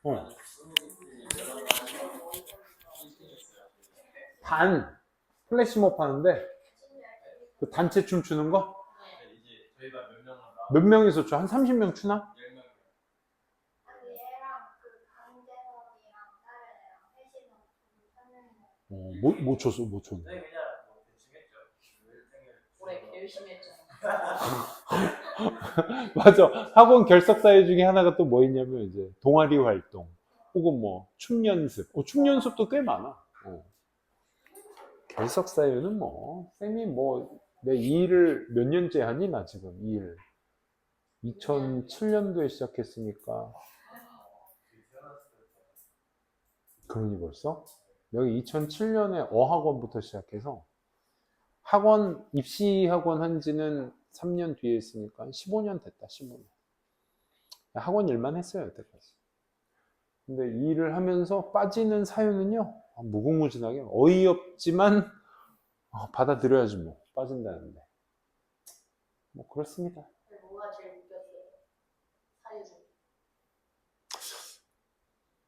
어. 단 플래시몹 하는데 그 단체 춤 추는 거? 몇 명이서 춰? 한 30명 추나? 못 췄어, 못 췄네. 올해 열심히 했잖아. 맞아. 학원 결석 사유 중에 하나가 또 뭐 있냐면 이제 동아리 활동 혹은 뭐 춤 연습. 춤 연습도 꽤 많아. 결석 사유는 뭐 쌤이 뭐 내 이 일을 몇 년째 하니 나 지금 이 일. 2007년도에 시작했으니까 그러니 벌써 여기 2007년에 어학원부터 시작해서 학원 입시 학원 한 지는 3년 뒤에 했으니까 15년 됐다. 15년. 학원 일만 했어요 여태까지. 근데 이 일을 하면서 빠지는 사유는요 무궁무진하게 어이없지만 받아들여야지 뭐 빠진다는데 뭐 그렇습니다. 뭐가 제일 웃겼어요? 사유 중에.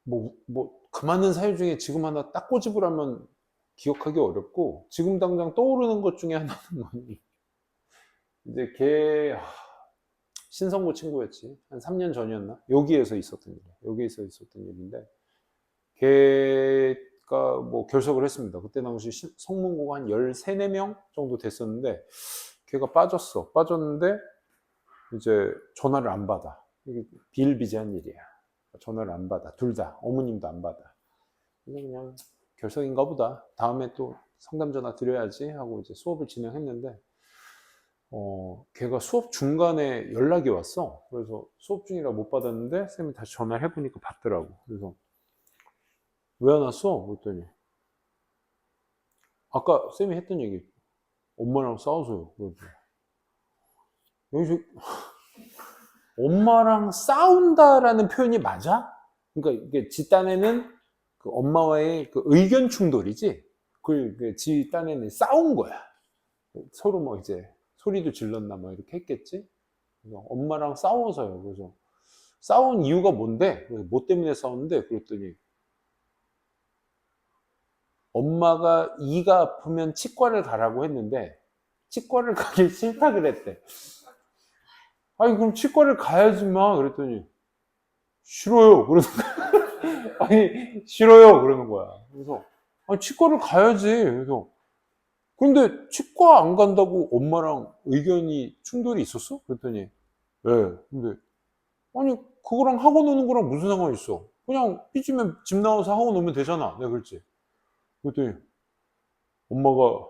뭐 그 많은 사유 중에 지금 하나 딱 꼬집을 하면 기억하기 어렵고 지금 당장 떠오르는 것 중에 하나는 뭐니 이제 걔 신성고 친구였지 한 3년 전이었나 여기에서 있었던 일이야 여기에서 있었던 일인데 걔가 뭐 결석을 했습니다 그때 당시 성문고가 한 13, 4명 정도 됐었는데 걔가 빠졌는데 이제 전화를 안 받아 이게 비일비재한 일이야 전화를 안 받아 둘 다 어머님도 안 받아 그냥 결석인가 보다 다음에 또 상담 전화 드려야지 하고 이제 수업을 진행했는데 걔가 수업 중간에 연락이 왔어. 그래서 수업 중이라 못 받았는데 쌤이 다시 전화를 해보니까 받더라고. 그래서 왜 안 왔어? 그랬더니 아까 쌤이 했던 얘기 엄마랑 싸워서요. 그래서 여기서 엄마랑 싸운다라는 표현이 맞아? 그러니까 이게 지 딴에는 그 엄마와의 그 의견 충돌이지. 지 딴에는 싸운 거야. 서로 뭐 이제 소리도 질렀나 뭐 이렇게 했겠지. 그래서 엄마랑 싸워서요. 그래서 싸운 이유가 뭔데? 그래서 뭐 때문에 싸웠는데? 그랬더니 엄마가 이가 아프면 치과를 가라고 했는데 치과를 가기 싫다 그랬대. 아니 그럼 치과를 가야지 마. 그랬더니 싫어요. 그러는 거야. 아니 싫어요. 그러는 거야. 그래서 아니 치과를 가야지. 그래서 근데 치과 안 간다고 엄마랑 의견이 충돌이 있었어? 그랬더니 네. 근데 아니 그거랑 학원 오는 거랑 무슨 상관이 있어? 그냥 삐지면 집 나와서 학원 오면 되잖아. 내가 그랬지. 그랬더니 엄마가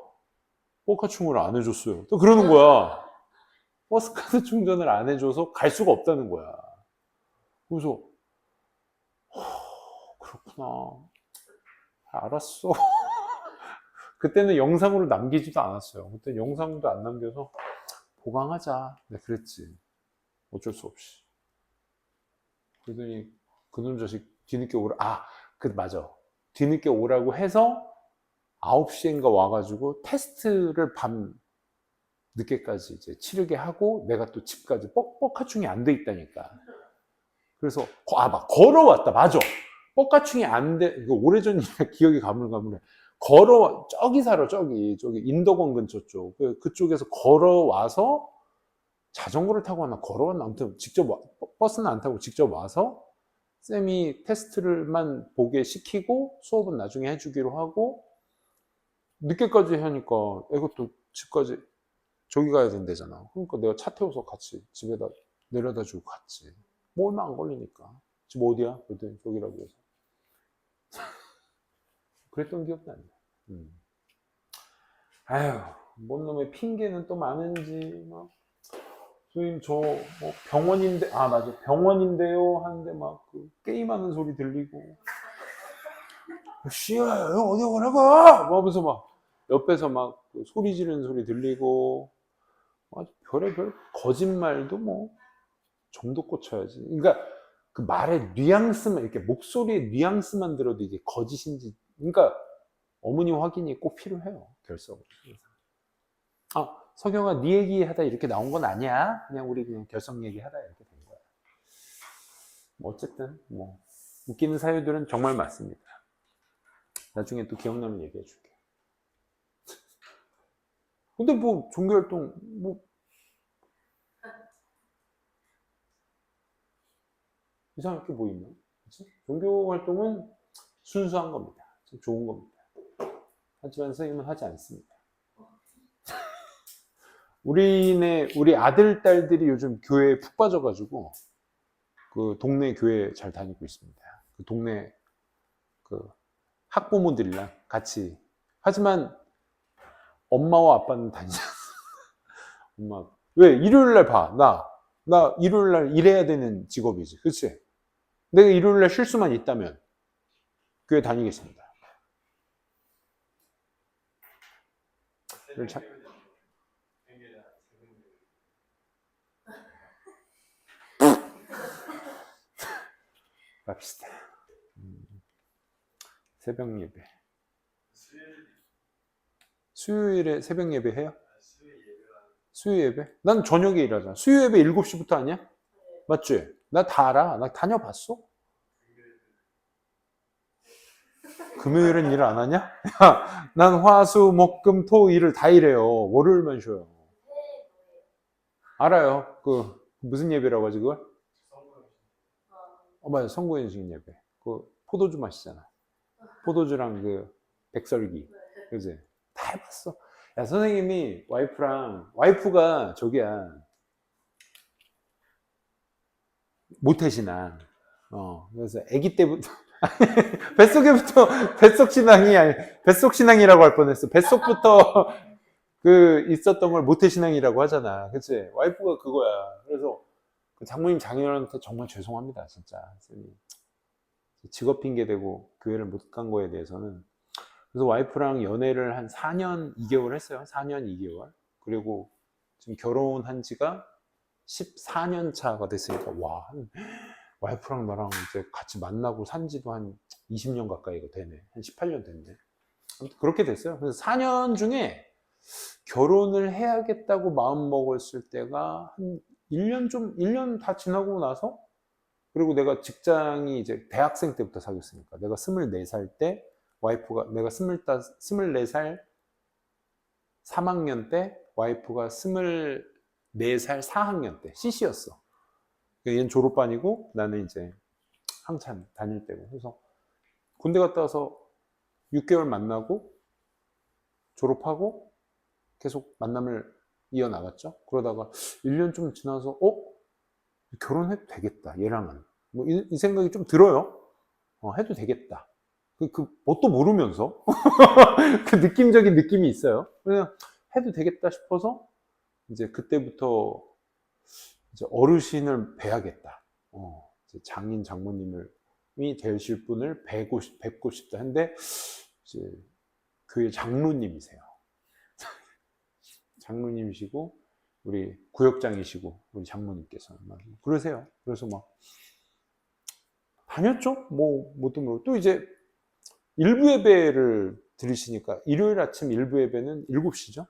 포카충을 안 해줬어요. 또 그러는 거야. 버스카드 충전을 안 해줘서 갈 수가 없다는 거야. 그래서 그렇구나. 알았어. 그때는 영상으로 남기지도 않았어요. 그때 영상도 안 남겨서 보강하자. 네, 그랬지. 어쩔 수 없이. 그러더니 그놈 자식 뒤늦게 오라. 맞아. 뒤늦게 오라고 해서 9시인가 와가지고 테스트를 밤 늦게까지 이제 치르게 하고 내가 또 집까지 뻑뻑하충이 안 돼 있다니까. 그래서 막 걸어왔다. 맞아. 뻑가충이 안 돼. 이거 오래전 기억이 가물가물해. 저기 살아. 저기 인덕원 근처 쪽. 그쪽에서 걸어와서 자전거를 타고 왔나 걸어왔나 아무튼 직접 버스는 안 타고 직접 와서 쌤이 테스트를만 보게 시키고 수업은 나중에 해주기로 하고 늦게까지 하니까 이것도 집까지 저기 가야 된대잖아. 그러니까 내가 차 태워서 같이 집에다 내려다 주고 갔지. 뭐 얼마 안 걸리니까. 집 어디야? 그랬더니 저기라고 해서. 그랬던 기억도 안 나. 아휴, 뭔 놈의 핑계는 또 많은지, 막. 선생님, 병원인데, 맞아. 병원인데요. 하는데 막, 게임하는 소리 들리고. 씨야, 형 어디 가라가! 뭐 하면서 막, 옆에서 막, 소리 지르는 소리 들리고. 아주 별의별 거짓말도 뭐, 정도 꽂혀야지. 그러니까, 그 말의 뉘앙스만, 이렇게 목소리의 뉘앙스만 들어도 이게 거짓인지, 그러니까, 어머니 확인이 꼭 필요해요. 결석을. 석영아, 네 얘기하다 이렇게 나온 건 아니야. 그냥 우리 그냥 결석 얘기하다 이렇게 된 거야. 뭐 어쨌든 뭐 웃기는 사유들은 정말 많습니다. 나중에 또 기억나면 얘기해 줄게. 근데 뭐 종교활동 뭐 이상할 게 뭐 있나? 그치? 종교활동은 순수한 겁니다. 참 좋은 겁니다. 하지만 선생님은 하지 않습니다. 우리 아들, 딸들이 요즘 교회에 푹 빠져가지고 그 동네 교회 잘 다니고 있습니다. 그 동네 그 학부모들이랑 같이. 하지만 엄마와 아빠는 다니지 않아. 엄마. 왜? 일요일 날 봐. 나 일요일 날 일해야 되는 직업이지. 그치? 내가 일요일 날 쉴 수만 있다면 교회 다니겠습니다. 참, 갑시다. 새벽 예배. 수요일에 새벽 예배 해요? 수요 예배? 난 저녁에 일하잖아. 수요 예배 7시부터 아니야? 맞지? 나 다 알아. 나 다녀봤어. 금요일은 일 안 하냐? 야, 난 화, 수, 목, 금, 토, 일을 다 일해요. 월요일만 쉬어요. 알아요. 그 무슨 예배라고 하지 그걸? 맞아. 성구연식 예배. 그 포도주 마시잖아. 포도주랑 그 백설기. 그지? 다 해봤어. 야, 선생님이 와이프가 저기야. 모태신앙. 그래서 아기 때부터, 뱃속신앙이 아니, 뱃속신앙이라고 할 뻔했어. 뱃속부터 그 있었던 걸 모태신앙이라고 하잖아. 그치? 와이프가 그거야. 그래서 그 장모님, 장인어른한테 정말 죄송합니다. 진짜. 직업 핑계 대고 교회를 못 간 거에 대해서는. 그래서 와이프랑 연애를 한 4년 2개월 했어요. 4년 2개월. 그리고 지금 결혼한 지가 14년 차가 됐으니까, 와, 와이프랑 나랑 이제 같이 만나고 산 지도 한 20년 가까이가 되네. 한 18년 됐네. 아무튼 그렇게 됐어요. 그래서 4년 중에 결혼을 해야겠다고 마음 먹었을 때가 한 1년 다 지나고 나서, 그리고 내가 직장이 이제 대학생 때부터 사귀었으니까, 내가 24살 때, 와이프가, 내가 24살 3학년 때, 와이프가 24살 4학년 때, CC였어. 얘는 졸업반이고, 나는 이제 한참 다닐 때고. 그래서 군대 갔다 와서 6개월 만나고, 졸업하고, 계속 만남을 이어나갔죠. 그러다가 1년 좀 지나서, 결혼해도 되겠다, 얘랑은. 뭐, 이 생각이 좀 들어요. 해도 되겠다. 뭣도 모르면서. 그 느낌적인 느낌이 있어요. 그냥 해도 되겠다 싶어서, 이제 그때부터 이제 어르신을 뵈야겠다. 이제 장인 장모님이 되실 분을 뵙고 싶다 했는데, 이제 교회 장로님이세요. 장로님이시고, 우리 구역장이시고, 우리 장모님께서. 그러세요. 그래서 막, 다녔죠? 뭐도 모르고. 또 이제, 일부 예배를 들으시니까, 일요일 아침 일부 예배는 7시죠?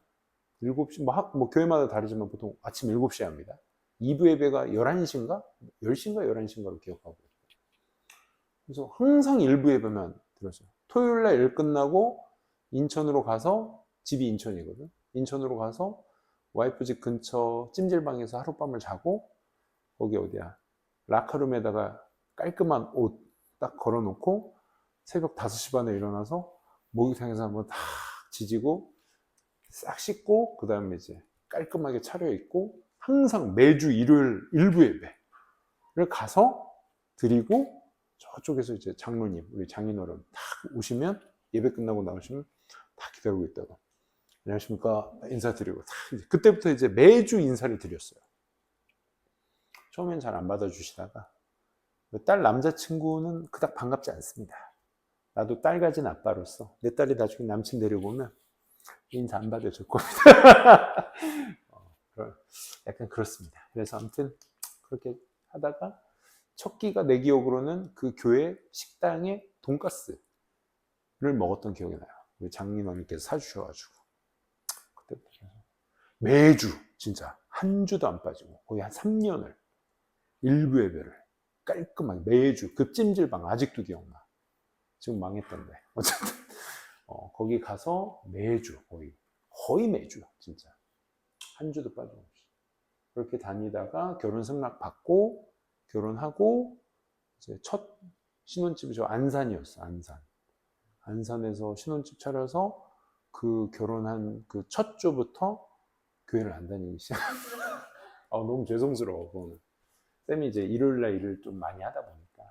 7시, 뭐 교회마다 다르지만 보통 아침 7시에 합니다. 2부 예배가 11시인가? 10시인가 11시인가로 기억하고. 그래서 항상 1부 예배만 들었어요. 토요일 날 일 끝나고 인천으로 가서, 집이 인천이거든. 인천으로 가서 와이프 집 근처 찜질방에서 하룻밤을 자고, 거기 어디야? 라카룸에다가 깔끔한 옷 딱 걸어놓고 새벽 5시 반에 일어나서 목욕탕에서 한번 다 지지고 싹 씻고, 그 다음에 이제 깔끔하게 차려입고, 항상 매주 일요일 일부 예배를 가서 드리고, 저쪽에서 이제 장로님, 우리 장인어른 딱 오시면, 예배 끝나고 나오시면 다 기다리고 있다가, 안녕하십니까 인사드리고, 그때부터 이제 매주 인사를 드렸어요. 처음엔 잘 안 받아주시다가, 딸 남자친구는 그닥 반갑지 않습니다. 나도 딸 가진 아빠로서 내 딸이 나중에 남친 데려오면 인사 안 받아줄 겁니다. 약간 그렇습니다. 그래서 아무튼 그렇게 하다가, 첫 끼가 내 기억으로는 그 교회 식당에 돈가스를 먹었던 기억이 나요. 우리 장인어른께서 사주셔가지고. 그때부터 매주 진짜 한 주도 안 빠지고 거의 한 3년을 일부 예배를 깔끔하게 매주 그 찜질방 아직도 기억나. 지금 망했던데. 어쨌든 거기 가서 매주 거의 매주 진짜 한 주도 빠짐없이 그렇게 다니다가 결혼 승낙 받고 결혼하고 이제 첫 신혼집이 저 안산이었어. 안산에서 신혼집 차려서 그 결혼한 그 첫 주부터 교회를 안 다니기 시작. 너무 죄송스러워 그거는. 쌤이 이제 일요일날 일을 좀 많이 하다 보니까.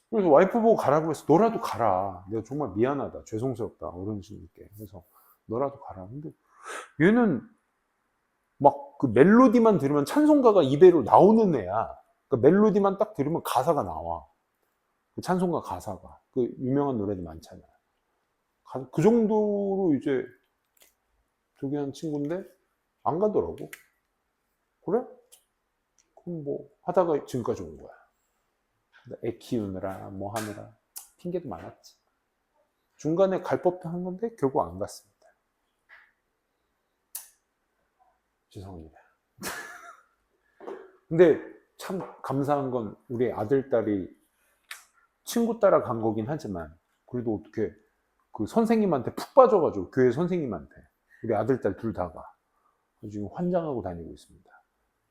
그래서 와이프 보고 가라고 해서 너라도 가라. 내가 정말 미안하다. 죄송스럽다. 어른신께. 그래서 너라도 가라. 근데 얘는 막 그 멜로디만 들으면 찬송가가 입에로 나오는 애야. 그 멜로디만 딱 들으면 가사가 나와. 그 찬송가 가사가. 그 유명한 노래도 많잖아. 그 정도로 이제 저기 한 친구인데 안 가더라고. 그래? 그럼 뭐 하다가 지금까지 온 거야. 애 키우느라 뭐 하느라 핑계도 많았지. 중간에 갈 법도 한 건데 결국 안 갔습니다. 죄송합니다. 근데 참 감사한 건 우리 아들, 딸이 친구 따라 간 거긴 하지만 그래도 어떻게 그 선생님한테 푹 빠져가지고 교회 선생님한테 우리 아들, 딸 둘 다가 지금 환장하고 다니고 있습니다.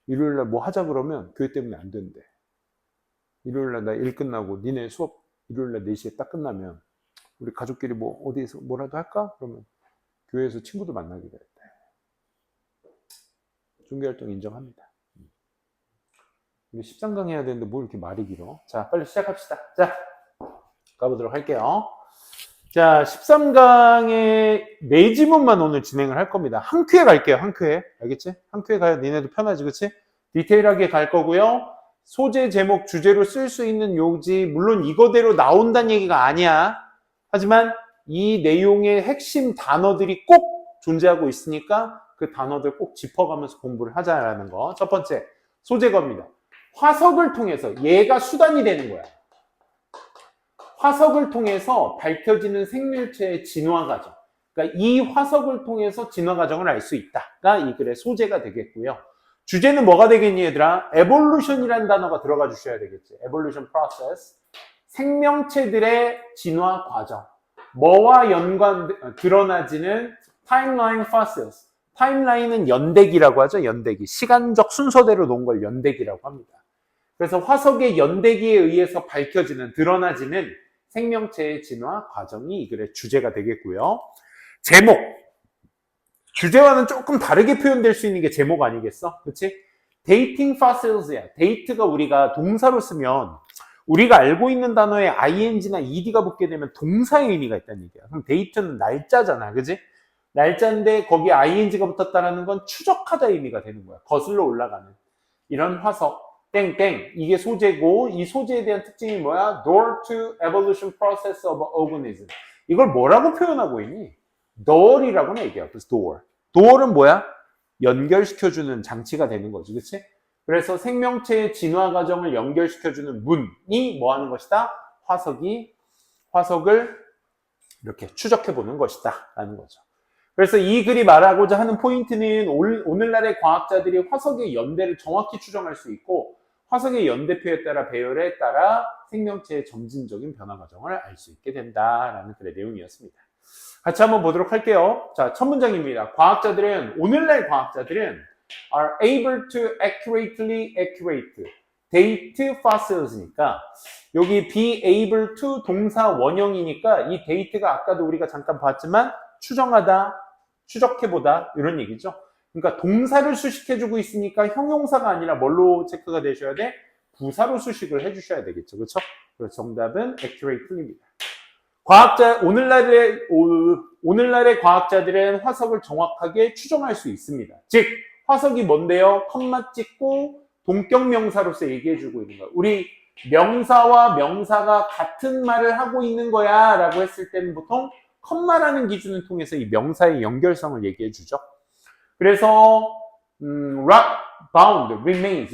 일요일날 뭐 하자 그러면 교회 때문에 안 된대. 일요일날 나 일 끝나고 니네 수업 일요일날 4시에 딱 끝나면 우리 가족끼리 뭐 어디에서 뭐라도 할까? 그러면 교회에서 친구들 만나기로 했대. 종교활동 인정합니다. 우리 13강 해야 되는데 뭐 이렇게 말이 길어? 자, 빨리 시작합시다. 자, 가보도록 할게요. 자, 13강의 4지문만 오늘 진행을 할 겁니다. 한 큐에 갈게요. 한 큐에. 알겠지? 한 큐에 가야 니네도 편하지, 그치? 디테일하게 갈 거고요. 소재, 제목, 주제로 쓸 수 있는 용지, 물론 이거대로 나온다는 얘기가 아니야. 하지만 이 내용의 핵심 단어들이 꼭 존재하고 있으니까 그 단어들 꼭 짚어가면서 공부를 하자라는 거. 첫 번째, 소재겁니다. 화석을 통해서 얘가 수단이 되는 거야. 화석을 통해서 밝혀지는 생명체의 진화 과정. 그러니까 이 화석을 통해서 진화 과정을 알 수 있다가 이 글의 소재가 되겠고요. 주제는 뭐가 되겠니 얘들아? evolution이라는 단어가 들어가 주셔야 되겠지. evolution process. 생명체들의 진화 과정. 뭐와 드러나지는 timeline fossils. 타임라인은 연대기라고 하죠. 연대기. 시간적 순서대로 놓은 걸 연대기라고 합니다. 그래서 화석의 연대기에 의해서 밝혀지는, 드러나지는 생명체의 진화 과정이 이 글의 주제가 되겠고요. 제목. 주제와는 조금 다르게 표현될 수 있는 게 제목 아니겠어? 그치? dating fossils야. date가 우리가 동사로 쓰면 우리가 알고 있는 단어에 ing나 ed가 붙게 되면 동사의 의미가 있다는 얘기야. 그럼 date는 날짜잖아. 그치? 날짜인데 거기에 ing가 붙었다는 건 추적하다 의미가 되는 거야. 거슬러 올라가는. 이런 화석, 땡땡. 이게 소재고 이 소재에 대한 특징이 뭐야? door to evolution process of organism. 이걸 뭐라고 표현하고 있니? door이라고는 얘기해요. 그래서 door. door은 뭐야? 연결시켜주는 장치가 되는 거지. 그치? 그래서 생명체의 진화 과정을 연결시켜주는 문이 뭐 하는 것이다? 화석을 이렇게 추적해보는 것이다. 라는 거죠. 그래서 이 글이 말하고자 하는 포인트는 오늘날의 과학자들이 화석의 연대를 정확히 추정할 수 있고 화석의 연대표에 따라 배열에 따라 생명체의 점진적인 변화 과정을 알 수 있게 된다라는 글의 내용이었습니다. 같이 한번 보도록 할게요. 자, 첫 문장입니다. 오늘날 과학자들은 are able to accurately date fossils니까 여기 be able to 동사 원형이니까 이 date가 아까도 우리가 잠깐 봤지만 추정하다, 추적해보다 이런 얘기죠. 그러니까 동사를 수식해주고 있으니까 형용사가 아니라 뭘로 체크가 되셔야 돼? 부사로 수식을 해주셔야 되겠죠. 그렇죠? 그래서 정답은 accurately입니다. 오늘날의 과학자들은 화석을 정확하게 추정할 수 있습니다. 즉, 화석이 뭔데요? 컴마 찍고 동격명사로서 얘기해주고 있는 거예요. 우리 명사와 명사가 같은 말을 하고 있는 거야 라고 했을 때는 보통 컴마라는 기준을 통해서 이 명사의 연결성을 얘기해주죠. 그래서 rock bound,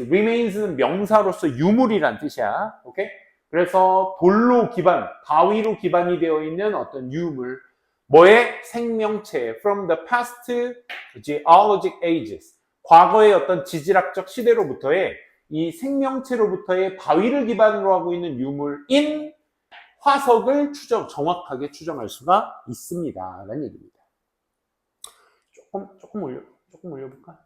remains는 명사로서 유물이란 뜻이야. 오케이? 그래서 돌로 기반, 바위로 기반이 되어 있는 어떤 유물, 뭐의 생명체, from the past geologic ages, 과거의 어떤 지질학적 시대로부터의 이 생명체로부터의 바위를 기반으로 하고 있는 유물인 화석을 정확하게 추정할 수가 있습니다. 라는 얘기입니다. 조금 올려볼까?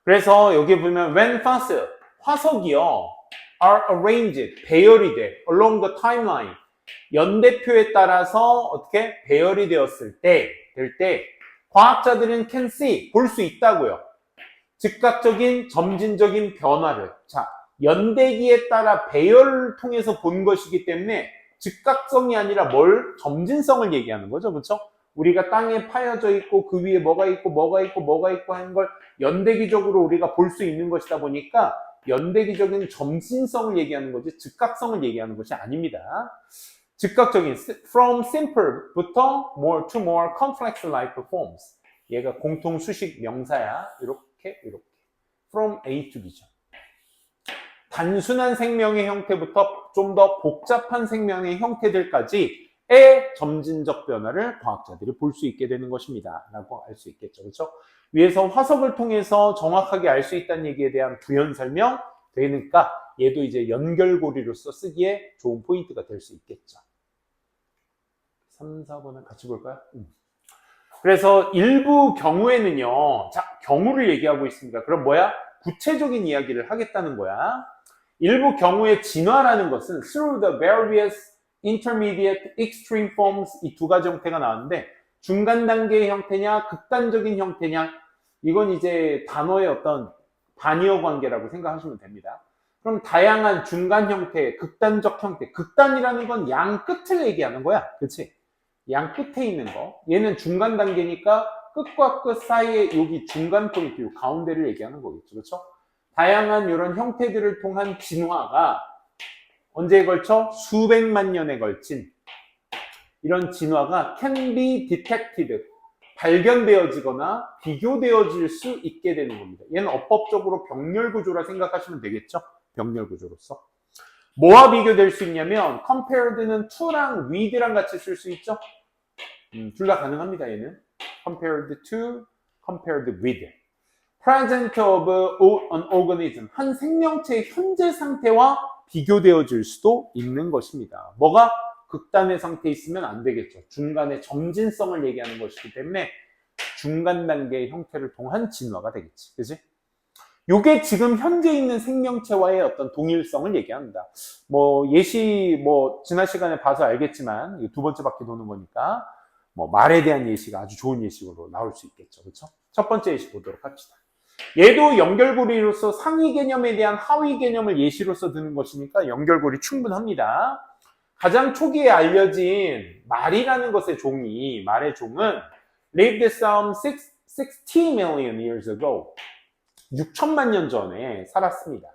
그래서 여기 보면 when fossil, 화석이요, are arranged, 배열이 돼, along the timeline, 연대표에 따라서 어떻게 배열이 되었을 때, 과학자들은 can see, 볼 수 있다고요. 즉각적인 점진적인 변화를. 자, 연대기에 따라 배열을 통해서 본 것이기 때문에 즉각성이 아니라 점진성을 얘기하는 거죠. 그렇죠? 우리가 땅에 파여져 있고 그 위에 뭐가 있고 하는 걸 연대기적으로 우리가 볼 수 있는 것이다 보니까 연대기적인 점진성을 얘기하는 거지 즉각성을 얘기하는 것이 아닙니다. 즉각적인 from simple부터 more to more complex life forms. 얘가 공통 수식 명사야. 이렇게 from A to B죠. 단순한 생명의 형태부터 좀 더 복잡한 생명의 형태들까지의 점진적 변화를 과학자들이 볼 수 있게 되는 것입니다. 라고 알 수 있겠죠. 그렇죠? 위에서 화석을 통해서 정확하게 알 수 있다는 얘기에 대한 부연 설명 되니까 얘도 이제 연결고리로서 쓰기에 좋은 포인트가 될 수 있겠죠. 3, 4번을 같이 볼까요? 그래서 일부 경우에는요, 자, 경우를 얘기하고 있습니다. 그럼 뭐야? 구체적인 이야기를 하겠다는 거야. 일부 경우의 진화라는 것은 through the various intermediate extreme forms, 이 두 가지 형태가 나왔는데 중간 단계의 형태냐 극단적인 형태냐, 이건 이제 단어의 어떤 반의어 관계라고 생각하시면 됩니다. 그럼 다양한 중간 형태, 극단적 형태, 극단이라는 건 양 끝을 얘기하는 거야. 그렇지? 양 끝에 있는 거. 얘는 중간 단계니까 끝과 끝 사이에 여기 중간 포인트, 요 가운데를 얘기하는 거겠죠. 그렇죠? 다양한 이런 형태들을 통한 진화가 언제에 걸쳐? 수백만 년에 걸친 이런 진화가 can be detected, 발견되어지거나 비교되어질 수 있게 되는 겁니다. 얘는 어법적으로 병렬구조라 생각하시면 되겠죠? 병렬구조로서. 뭐와 비교될 수 있냐면 compared는 to랑 with랑 같이 쓸 수 있죠? 둘 다 가능합니다. 얘는 compared to, compared with. present of an organism, 한 생명체의 현재 상태와 비교되어질 수도 있는 것입니다. 뭐가? 극단의 상태에 있으면 안 되겠죠. 중간의 점진성을 얘기하는 것이기 때문에 중간 단계의 형태를 통한 진화가 되겠지. 그지? 요게 지금 현재 있는 생명체와의 어떤 동일성을 얘기합니다. 예시, 지난 시간에 봐서 알겠지만, 두 번째 바퀴 도는 거니까, 말에 대한 예시가 아주 좋은 예시로 나올 수 있겠죠. 그렇죠? 첫 번째 예시 보도록 합시다. 얘도 연결고리로서 상위 개념에 대한 하위 개념을 예시로서 드는 것이니까 연결고리 충분합니다. 가장 초기에 알려진 말이라는 것의 종이, 말의 종은 lived some 60 million years ago. 6천만 년 전에 살았습니다.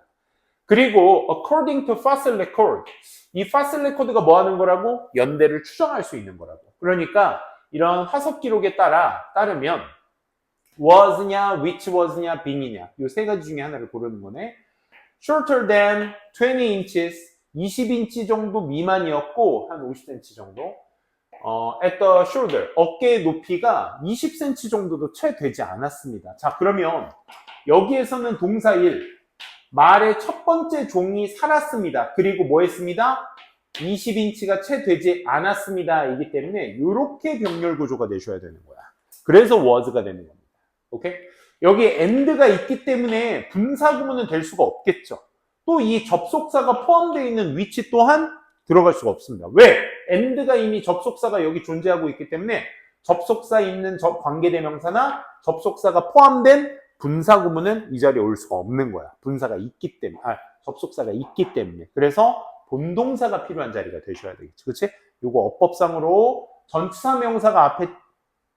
그리고 according to fossil record, 이 fossil record가 뭐 하는 거라고? 연대를 추정할 수 있는 거라고. 그러니까 이런 화석 기록에 따르면 was냐, which was냐, being이냐, 이 세 가지 중에 하나를 고르는 거네. shorter than 20 inches, 20인치 정도 미만이었고 한 50cm 정도. at the shoulder, 어깨의 높이가 20cm 정도도 채 되지 않았습니다. 자, 그러면 여기에서는 동사 1, 말의 첫 번째 종이 살았습니다. 그리고 뭐 했습니다? 20인치가 채 되지 않았습니다. 이기 때문에 이렇게 병렬 구조가 되셔야 되는 거야. 그래서 was가 되는 겁니다. 오케이? 여기 and가 있기 때문에 분사 구문은 될 수가 없겠죠. 또 이 접속사가 포함되어 있는 which 또한 들어갈 수가 없습니다. 왜? and가 이미 접속사가 여기 존재하고 있기 때문에 접속사 있는 관계대명사나 접속사가 포함된 분사 구문은 이 자리에 올 수가 없는 거야. 분사가 있기 때문에, 접속사가 있기 때문에. 그래서 본동사가 필요한 자리가 되셔야 되겠지. 그치? 요거 어법상으로 전치사 명사가 앞에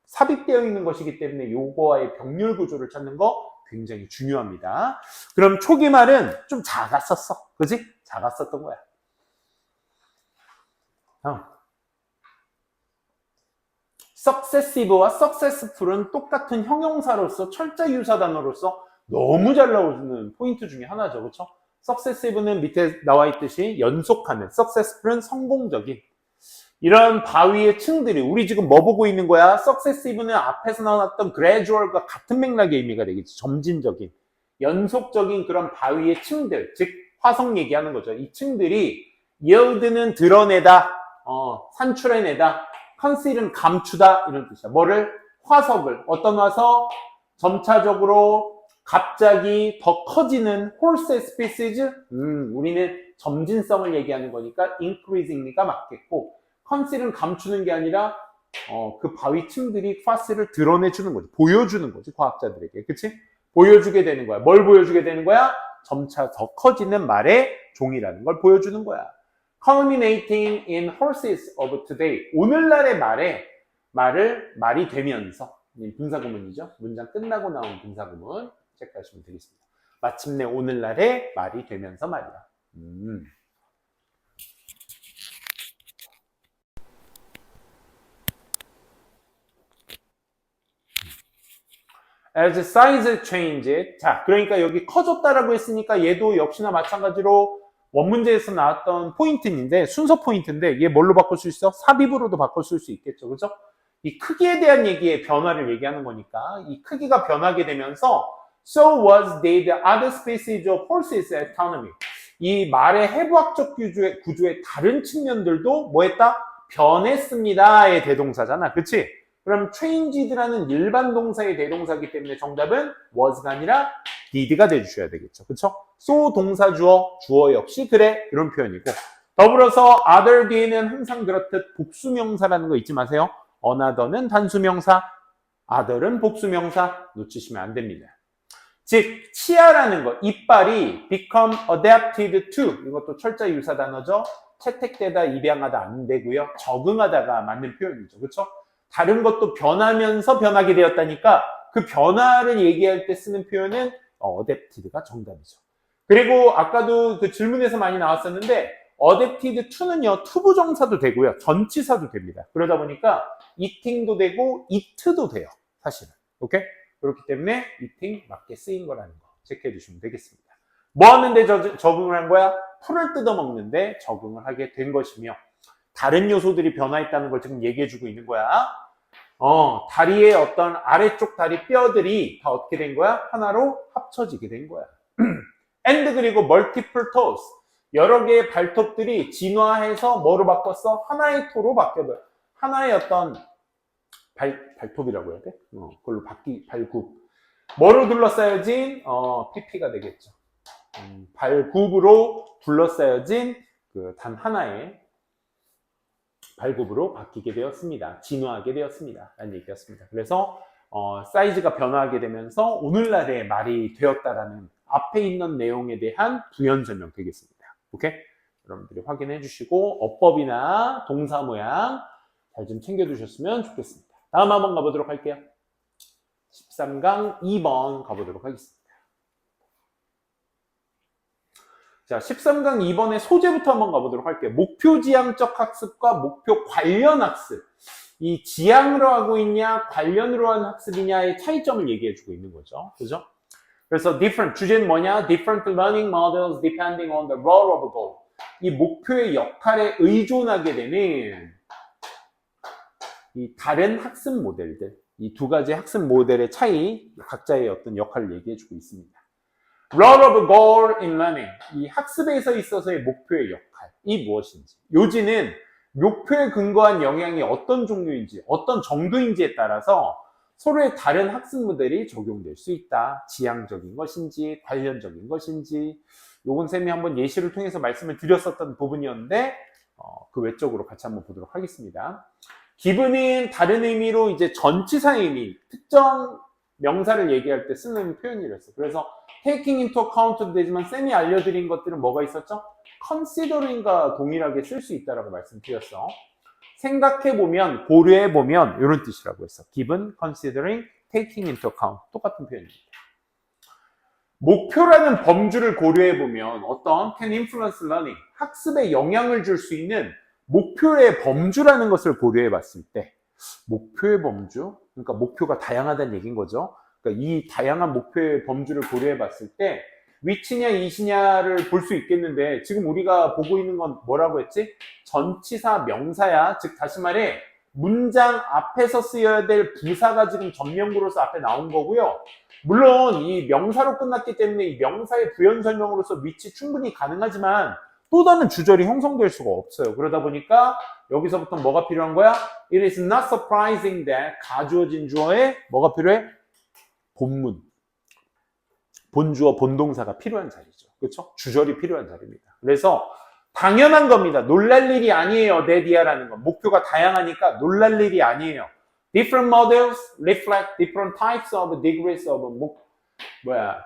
삽입되어 있는 것이기 때문에 요거와의 병렬 구조를 찾는 거 굉장히 중요합니다. 그럼 초기 말은 좀 작았었어. 그치? 작았었던 거야. successive와 successful은 똑같은 형용사로서 철자 유사 단어로서 너무 잘 나오는 포인트 중에 하나죠. 그렇죠? successive는 밑에 나와 있듯이 연속하는, successful은 성공적인. 이런 바위의 층들이 우리 지금 뭐 보고 있는 거야? successive는 앞에서 나왔던 gradual과 같은 맥락의 의미가 되겠지. 점진적인. 연속적인 그런 바위의 층들, 즉 화석 얘기하는 거죠. 이 층들이 yield는 드러내다, 산출해내다, conceal은 감추다 이런 뜻이야. 뭐를? 화석을. 어떤 화석? 점차적으로 갑자기 더 커지는 홀세 스피시즈? 우리는 점진성을 얘기하는 거니까 increasingly가 맞겠고, conceal은 감추는 게 아니라 그 바위 층들이 파스를 드러내주는 거지. 보여주는 거지, 과학자들에게. 그치? 보여주게 되는 거야. 뭘 보여주게 되는 거야? 점차 더 커지는 말의 종이라는 걸 보여주는 거야. culminating in horses of today. 오늘날의 말이 되면서. 분사구문이죠. 문장 끝나고 나온 분사구문. 체크하시면 되겠습니다. 마침내 오늘날의 말이 되면서 말이야. As size changed. 자, 그러니까 여기 커졌다라고 했으니까 얘도 역시나 마찬가지로 원문제에서 나왔던 포인트인데, 순서 포인트인데, 얘 뭘로 바꿀 수 있어? 삽입으로도 바꿀 수 있겠죠. 그죠? 이 크기에 대한 얘기의 변화를 얘기하는 거니까, 이 크기가 변하게 되면서, so was the other species of horses autonomy. 이 말의 해부학적 구조의 다른 측면들도 뭐 했다? 변했습니다의 대동사잖아. 그치? 그럼 changed라는 일반 동사의 대동사이기 때문에 정답은 was가 아니라 did가 돼주셔야 되겠죠. 그쵸? so 동사 주어 역시 그래 이런 표현이고, 더불어서 other 뒤에는 항상 그렇듯 복수명사라는 거 잊지 마세요. another는 단수명사, other은 복수명사 놓치시면 안 됩니다. 즉 치아라는 거, 이빨이 become adapted to, 이것도 철자 유사 단어죠. 채택되다, 입양하다 안 되고요. 적응하다가 맞는 표현이죠. 그쵸? 다른 것도 변하면서 변하게 되었다니까 그 변화를 얘기할 때 쓰는 표현은 adapted가 정답이죠. 그리고 아까도 그 질문에서 많이 나왔었는데 adapted to는요, 투부정사도 되고요, 전치사도 됩니다. 그러다 보니까 eating도 되고 eat도 돼요, 사실은. 오케이? 그렇기 때문에 eating 맞게 쓰인 거라는 거 체크해 주시면 되겠습니다. 뭐 하는데 적응을 한 거야? 풀을 뜯어먹는데 적응을 하게 된 것이며, 다른 요소들이 변화했다는 걸 지금 얘기해 주고 있는 거야. 다리의 어떤 아래쪽 다리 뼈들이 다 어떻게 된 거야? 하나로 합쳐지게 된 거야. and 그리고 multiple toes. 여러 개의 발톱들이 진화해서 뭐로 바꿨어? 하나의 토로 바뀌어버려. 하나의 어떤 발톱이라고 해야 돼? 그걸로 발굽. 뭐로 둘러싸여진? PP가 되겠죠. 발굽으로 둘러싸여진 그 단 하나의 발굽으로 바뀌게 되었습니다. 진화하게 되었습니다. 라는 얘기였습니다. 그래서 사이즈가 변화하게 되면서 오늘날의 말이 되었다라는 앞에 있는 내용에 대한 부연 설명 되겠습니다. 오케이? 여러분들이 확인해 주시고 어법이나 동사 모양 잘 좀 챙겨 두셨으면 좋겠습니다. 다음 한번 가보도록 할게요. 13강 2번 가보도록 하겠습니다. 자, 13강 2번의 소재부터 한번 가보도록 할게요. 목표 지향적 학습과 목표 관련 학습. 이 지향으로 하고 있냐, 관련으로 한 학습이냐의 차이점을 얘기해주고 있는 거죠. 그죠? 그래서 주제는 뭐냐? Different learning models depending on the role of a goal. 이 목표의 역할에 의존하게 되는 이 다른 학습 모델들. 이 두 가지 학습 모델의 차이, 각자의 어떤 역할을 얘기해주고 있습니다. Role of goal in learning. 이 학습에서 있어서의 목표의 역할이 무엇인지. 요지는 목표에 근거한 영향이 어떤 종류인지, 어떤 정도인지에 따라서 서로의 다른 학습 모델이 적용될 수 있다. 지향적인 것인지, 관련적인 것인지. 요건 쌤이 한번 예시를 통해서 말씀을 드렸었던 부분이었는데, 그 외적으로 같이 한번 보도록 하겠습니다. 기분은 다른 의미로 이제 전치사의 의미, 특정 명사를 얘기할 때 쓰는 표현이랬어. 그래서 taking into account도 되지만 쌤이 알려드린 것들은 뭐가 있었죠? considering과 동일하게 쓸 수 있다라고 말씀드렸어. 생각해보면, 고려해보면 이런 뜻이라고 했어. given, considering, taking into account. 똑같은 표현입니다. 목표라는 범주를 고려해보면 어떤 can influence learning, 학습에 영향을 줄 수 있는 목표의 범주라는 것을 고려해봤을 때, 목표의 범주, 그러니까 목표가 다양하다는 얘기인 거죠. 그러니까 이 다양한 목표의 범주를 고려해봤을 때 위치냐 이시냐를 볼 수 있겠는데, 지금 우리가 보고 있는 건 뭐라고 했지? 전치사 명사야. 즉 다시 말해 문장 앞에서 쓰여야 될 부사가 지금 전면구로서 앞에 나온 거고요. 물론 이 명사로 끝났기 때문에 이 명사의 부연 설명으로서 위치 충분히 가능하지만 또 다른 주절이 형성될 수가 없어요. 그러다 보니까 여기서부터 뭐가 필요한 거야? It is not surprising that 가주어진 주어에 뭐가 필요해? 본문. 본주어, 본동사가 필요한 자리죠. 그렇죠? 주절이 필요한 자리입니다. 그래서 당연한 겁니다. 놀랄 일이 아니에요. 네디아라는 건. 목표가 다양하니까 놀랄 일이 아니에요. Different models reflect different types of degrees of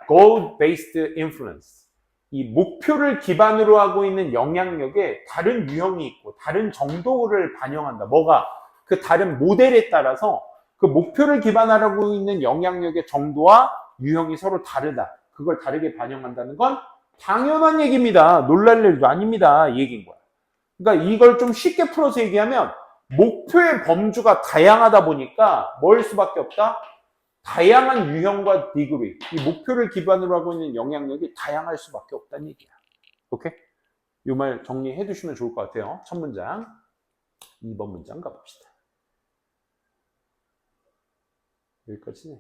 goal-based influence. 이 목표를 기반으로 하고 있는 영향력에 다른 유형이 있고 다른 정도를 반영한다. 뭐가? 그 다른 모델에 따라서 그 목표를 기반하고 있는 영향력의 정도와 유형이 서로 다르다. 그걸 다르게 반영한다는 건 당연한 얘기입니다. 놀랄 일도 아닙니다. 이 얘기인 거야. 그러니까 이걸 좀 쉽게 풀어서 얘기하면 목표의 범주가 다양하다 보니까 뭐일 수밖에 없다? 다양한 유형과 디그리, 이 목표를 기반으로 하고 있는 영향력이 다양할 수밖에 없다는 얘기야. 오케이? 이 말 정리해 두시면 좋을 것 같아요. 첫 문장. 2번 문장 가봅시다. 여기까지네.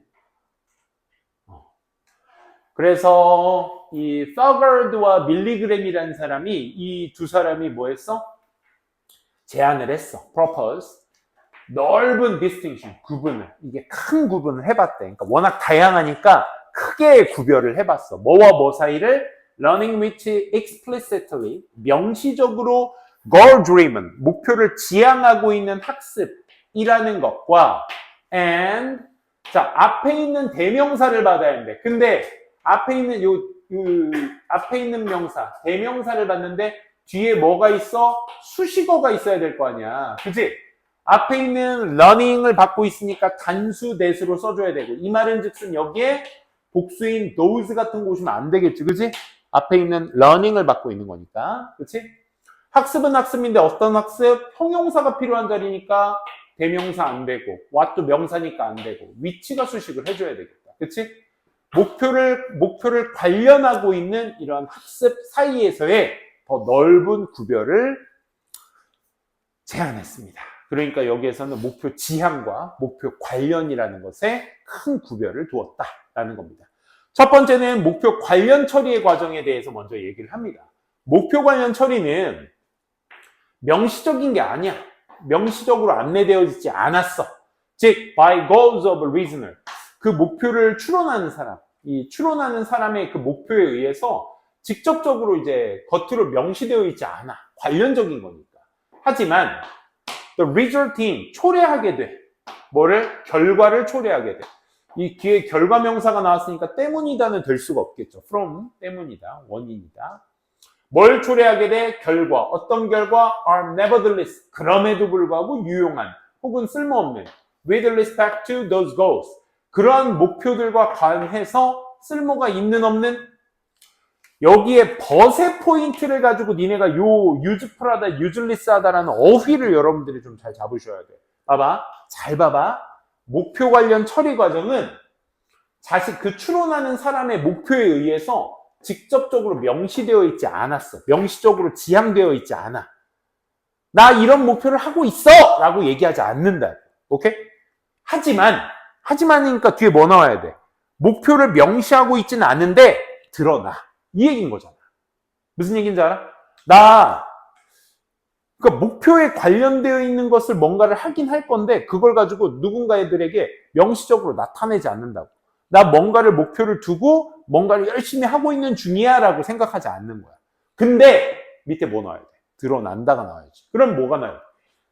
그래서 이 서거드와 밀리그램이라는 사람이 이 두 사람이 뭐 했어? 제안을 했어. propose. 넓은 distinction, 구분을, 이게 큰 구분을 해봤대. 그러니까 워낙 다양하니까 크게 구별을 해봤어. 뭐와 뭐 사이를 learning which explicitly, 명시적으로 goal driven, 목표를 지향하고 있는 학습이라는 것과 and, 자, 앞에 있는 대명사를 받아야 하는데, 근데 앞에 있는 앞에 있는 명사, 대명사를 받는데 뒤에 뭐가 있어? 수식어가 있어야 될 거 아니야. 그치? 앞에 있는 learning을 받고 있으니까 단수 대수로 써줘야 되고, 이 말은 즉슨 여기에 복수인 those 같은 거 오시면 안 되겠지. 그치? 앞에 있는 learning을 받고 있는 거니까. 그치? 학습은 학습인데 어떤 학습? 형용사가 필요한 자리니까 대명사 안 되고, what도 명사니까 안 되고, 위치가 수식을 해줘야 되겠다. 그치? 목표를 관련하고 있는 이런 학습 사이에서의 더 넓은 구별을 제안했습니다. 그러니까 여기에서는 목표 지향과 목표 관련이라는 것에 큰 구별을 두었다라는 겁니다. 첫 번째는 목표 관련 처리의 과정에 대해서 먼저 얘기를 합니다. 목표 관련 처리는 명시적인 게 아니야. 명시적으로 안내되어지지 않았어. 즉, by goals of a reasoner. 그 목표를 추론하는 사람, 이 추론하는 사람의 그 목표에 의해서 직접적으로 이제 겉으로 명시되어 있지 않아. 관련적인 거니까. 하지만 the resulting, 초래하게 돼. 뭐를? 결과를 초래하게 돼. 이 뒤에 결과 명사가 나왔으니까 때문이다는 될 수가 없겠죠. from, 때문이다, 원인이다. 뭘 초래하게 돼? 결과. 어떤 결과? are nevertheless, 그럼에도 불구하고 유용한 혹은 쓸모없는 with respect to those goals. 그러한 목표들과 관해서 쓸모가 있는 없는 여기에 벗의 포인트를 가지고 니네가 요 useful하다, useless하다라는 어휘를 여러분들이 좀 잘 잡으셔야 돼. 봐봐. 잘 봐봐. 목표 관련 처리 과정은 그 추론하는 사람의 목표에 의해서 직접적으로 명시되어 있지 않았어. 명시적으로 지향되어 있지 않아. 나 이런 목표를 하고 있어! 라고 얘기하지 않는다. 오케이? 하지만이니까 뒤에 뭐 나와야 돼? 목표를 명시하고 있지는 않은데 드러나. 이 얘기인 거잖아. 무슨 얘기인지 알아? 그러니까 목표에 관련되어 있는 것을 뭔가를 하긴 할 건데 그걸 가지고 누군가들에게 명시적으로 나타내지 않는다고. 나 뭔가를 목표를 두고 뭔가를 열심히 하고 있는 중이야 라고 생각하지 않는 거야. 근데 밑에 뭐 나와야 돼? 드러난다가 나와야지. 그럼 뭐가 나와야 돼?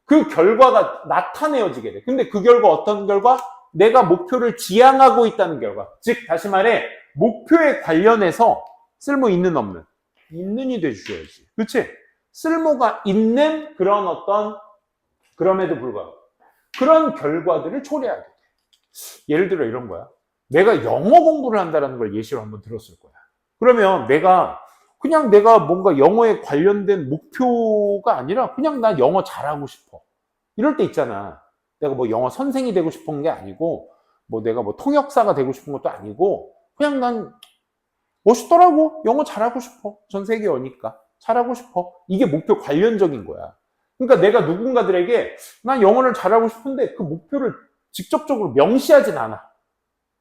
그 결과가 나타내어지게 돼. 근데 그 결과 어떤 결과? 내가 목표를 지향하고 있다는 결과. 즉 다시 말해 목표에 관련해서 쓸모 있는 없는? 있는이 돼주셔야지. 그치? 쓸모가 있는 그런 그럼에도 불구하고 그런 결과들을 초래하게 돼. 예를 들어 이런 거야. 내가 영어 공부를 한다는 걸 예시로 한번 들었을 거야. 그러면 내가 뭔가 영어에 관련된 목표가 아니라 그냥 나 영어 잘하고 싶어. 이럴 때 있잖아. 내가 뭐 영어 선생이 되고 싶은 게 아니고 뭐 내가 뭐 통역사가 되고 싶은 것도 아니고 그냥 난 멋있더라고. 영어 잘하고 싶어. 전 세계어니까. 잘하고 싶어. 이게 목표 관련적인 거야. 그러니까 내가 누군가들에게 난 영어를 잘하고 싶은데 그 목표를 직접적으로 명시하진 않아.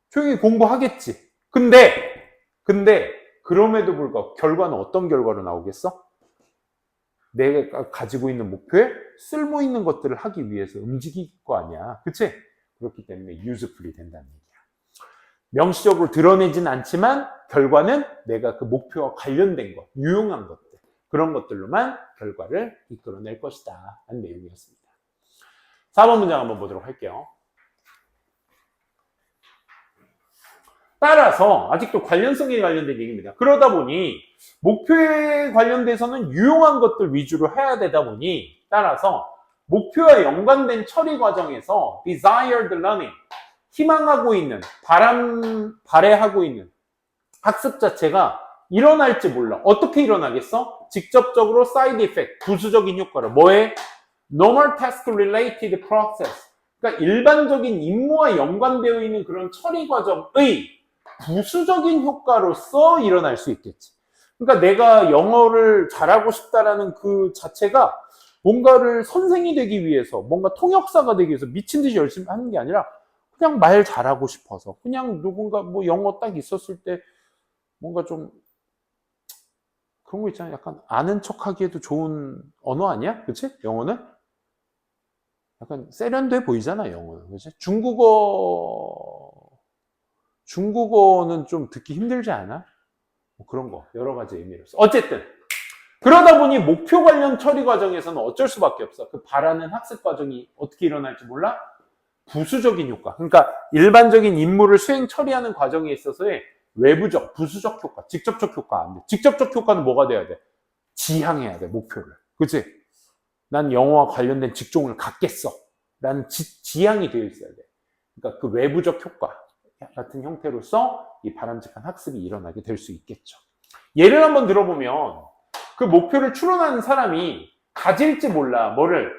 조용히 공부하겠지. 근데 그럼에도 불구하고 결과는 어떤 결과로 나오겠어? 내가 가지고 있는 목표에 쓸모 있는 것들을 하기 위해서 움직일 거 아니야. 그치? 그렇기 때문에 usefully 된다는 얘기야. 명시적으로 드러내진 않지만 결과는 내가 그 목표와 관련된 것, 유용한 것들, 그런 것들로만 결과를 이끌어낼 것이다 하는 내용이었습니다. 4번 문장 한번 보도록 할게요. 따라서 아직도 관련성에 관련된 얘기입니다. 그러다 보니 목표에 관련돼서는 유용한 것들 위주로 해야 되다 보니 따라서 목표와 연관된 처리 과정에서 desired learning, 희망하고 있는, 발해하고 있는 학습 자체가 일어날지 몰라. 어떻게 일어나겠어? 직접적으로 side effect, 부수적인 효과를. 뭐에? normal task related process. 그러니까 일반적인 임무와 연관되어 있는 그런 처리 과정의 부수적인 효과로서 일어날 수 있겠지. 그러니까 내가 영어를 잘하고 싶다라는 그 자체가 뭔가를 선생이 되기 위해서, 뭔가 통역사가 되기 위해서 미친 듯이 열심히 하는 게 아니라 그냥 말 잘하고 싶어서, 그냥 누군가 뭐 영어 딱 있었을 때 뭔가 좀 그런 거 있잖아. 약간 아는 척 하기에도 좋은 언어 아니야? 그치? 영어는? 약간 세련돼 보이잖아, 영어는. 그치? 중국어는 좀 듣기 힘들지 않아? 뭐 그런 거, 여러 가지 의미로서. 어쨌든, 그러다 보니 목표 관련 처리 과정에서는 어쩔 수밖에 없어. 그 바라는 학습 과정이 어떻게 일어날지 몰라? 부수적인 효과. 그러니까 일반적인 임무를 수행 처리하는 과정에 있어서의 외부적, 부수적 효과, 직접적 효과 안 돼. 직접적 효과는 뭐가 돼야 돼? 지향해야 돼, 목표를. 그치? 난 영어와 관련된 직종을 갖겠어. 라는 지향이 되어 있어야 돼. 그러니까 그 외부적 효과 같은 형태로서 이 바람직한 학습이 일어나게 될 수 있겠죠. 예를 한번 들어보면 그 목표를 추론하는 사람이 가질지 몰라. 뭐를?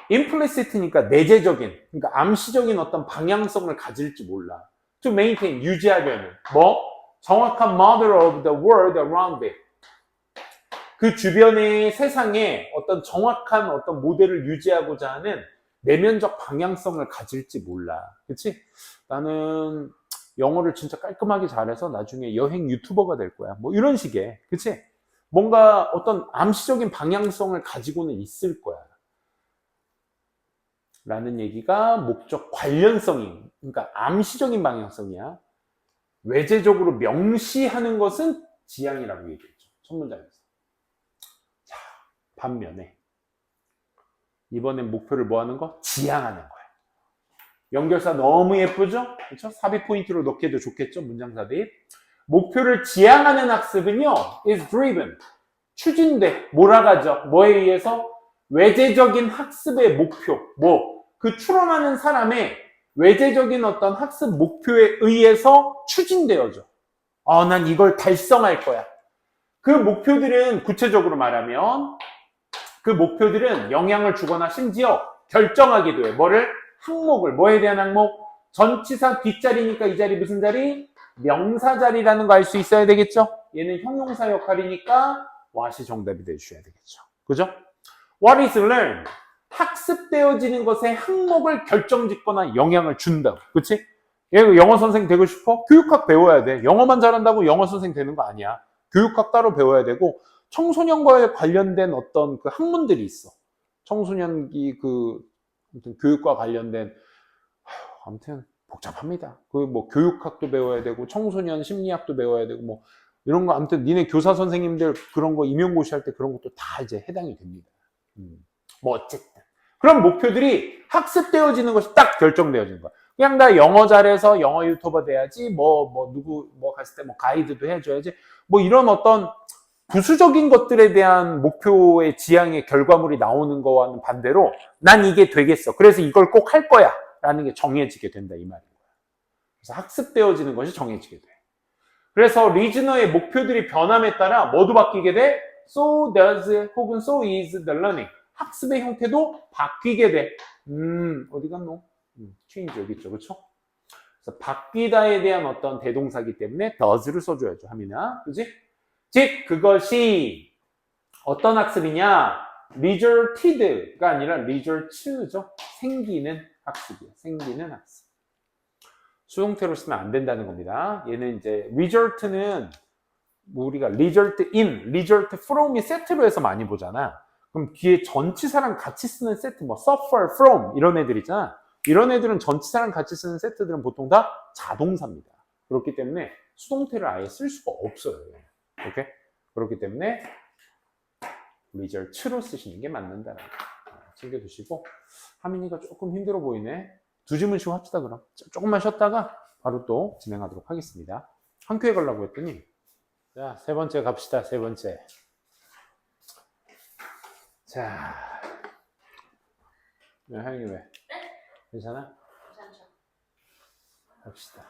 implicit니까 내재적인, 그러니까 암시적인 어떤 방향성을 가질지 몰라. to maintain, 유지하려는. 뭐? 정확한 model of the world around it. 그 주변의 세상에 어떤 정확한 어떤 모델을 유지하고자 하는 내면적 방향성을 가질지 몰라. 그치? 나는 영어를 진짜 깔끔하게 잘해서 나중에 여행 유튜버가 될 거야. 뭐 이런 식의. 그치? 뭔가 어떤 암시적인 방향성을 가지고는 있을 거야. 라는 얘기가 목적 관련성이, 그러니까 암시적인 방향성이야. 외재적으로 명시하는 것은 지향이라고 얘기했죠. 첫 문장에서. 자, 반면에 이번엔 목표를 뭐 하는 거? 지향하는 거야. 연결사 너무 예쁘죠? 그렇죠? 삽입 포인트로 넣기도 좋겠죠? 문장 삽입. 목표를 지향하는 학습은요, is driven. 추진돼. 몰아가죠. 뭐에 의해서? 외재적인 학습의 목표. 뭐? 그 추론하는 사람의 외재적인 어떤 학습 목표에 의해서 추진되어져. 난 이걸 달성할 거야. 그 목표들은 구체적으로 말하면 그 목표들은 영향을 주거나 심지어 결정하기도 해. 뭐를? 항목을. 뭐에 대한 항목? 전치사 뒷자리니까 이 자리 무슨 자리? 명사 자리라는 거 알 수 있어야 되겠죠? 얘는 형용사 역할이니까 what이 정답이 돼주셔야 되겠죠. 그죠? What is learned? 학습되어지는 것의 항목을 결정짓거나 영향을 준다. 그치? 얘 영어 선생 되고 싶어? 교육학 배워야 돼. 영어만 잘한다고 영어 선생 되는 거 아니야. 교육학 따로 배워야 되고 청소년과에 관련된 어떤 그 학문들이 있어. 청소년기 아무튼 교육과 관련된 아무튼 복잡합니다. 그 뭐 교육학도 배워야 되고 청소년 심리학도 배워야 되고 뭐 이런 거 아무튼 니네 교사 선생님들 그런 거 임용고시 할 때 그런 것도 다 이제 해당이 됩니다. 뭐 어쨌든 그런 목표들이 학습되어지는 것이 딱 결정되어지는 거야. 그냥 나 영어 잘해서 영어 유튜버 돼야지 누구 갔을 때 뭐 가이드도 해줘야지 뭐 이런 어떤 부수적인 것들에 대한 목표의 지향의 결과물이 나오는 거와는 반대로 난 이게 되겠어. 그래서 이걸 꼭 할 거야. 라는 게 정해지게 된다 이 말인 거야. 그래서 학습되어지는 것이 정해지게 돼. 그래서 리즈너의 목표들이 변함에 따라 뭐도 바뀌게 돼? So does 혹은 so is the learning. 학습의 형태도 바뀌게 돼. 어디 갔노? change 여기 있죠. 그렇죠? 그래서 바뀌다에 대한 어떤 대동사기 때문에 does를 써줘야죠. 하민아. 그지? 즉 그것이 어떤 학습이냐? resulted가 아니라 results죠. 생기는 학습이에요. 생기는 학습. 수동태로 쓰면 안 된다는 겁니다. 얘는 이제 result는 뭐 우리가 result in, result from이 세트로 해서 많이 보잖아. 그럼 뒤에 전치사랑 같이 쓰는 세트, 뭐 suffer from 이런 애들이잖아. 이런 애들은 전치사랑 같이 쓰는 세트들은 보통 다 자동사입니다. 그렇기 때문에 수동태를 아예 쓸 수가 없어요. 오케이? 그렇기 때문에 result로 쓰시는 게 맞는다는 거 챙겨두시고. 하민이가 조금 힘들어 보이네. 두 질문씩 합시다 그럼. 조금만 쉬었다가 바로 또 진행하도록 하겠습니다. 한 큐에 가려고 했더니. 자, 세 번째 갑시다. 세 번째. 자, 하영이 왜? 괜찮아? 괜찮죠? 갑시다.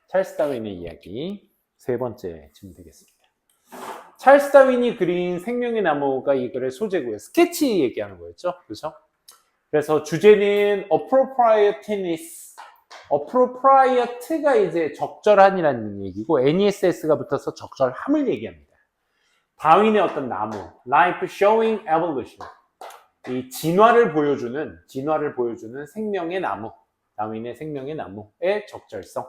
찰스 다윈의 이야기 세 번째 질문 되겠습니다. 찰스 다윈이 그린 생명의 나무가 이 글의 소재고요. 스케치 얘기하는 거였죠. 그렇죠? 그래서 주제는 appropriateness. appropriate가 이제 적절한이라는 얘기고 ness가 붙어서 적절함을 얘기합니다. 다윈의 어떤 나무, life showing evolution. 이 진화를 보여주는 생명의 나무, 다윈의 생명의 나무의 적절성.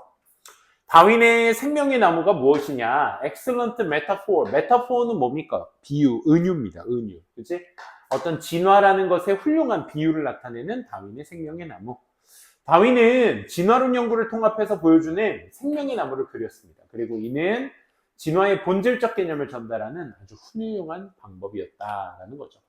다윈의 생명의 나무가 무엇이냐? excellent metaphor. metaphor는 뭡니까? 비유, 은유입니다. 은유. 그치? 어떤 진화라는 것의 훌륭한 비유를 나타내는 다윈의 생명의 나무. 다윈은 진화론 연구를 통합해서 보여주는 생명의 나무를 그렸습니다. 그리고 이는 진화의 본질적 개념을 전달하는 아주 훌륭한 방법이었다라는 거죠.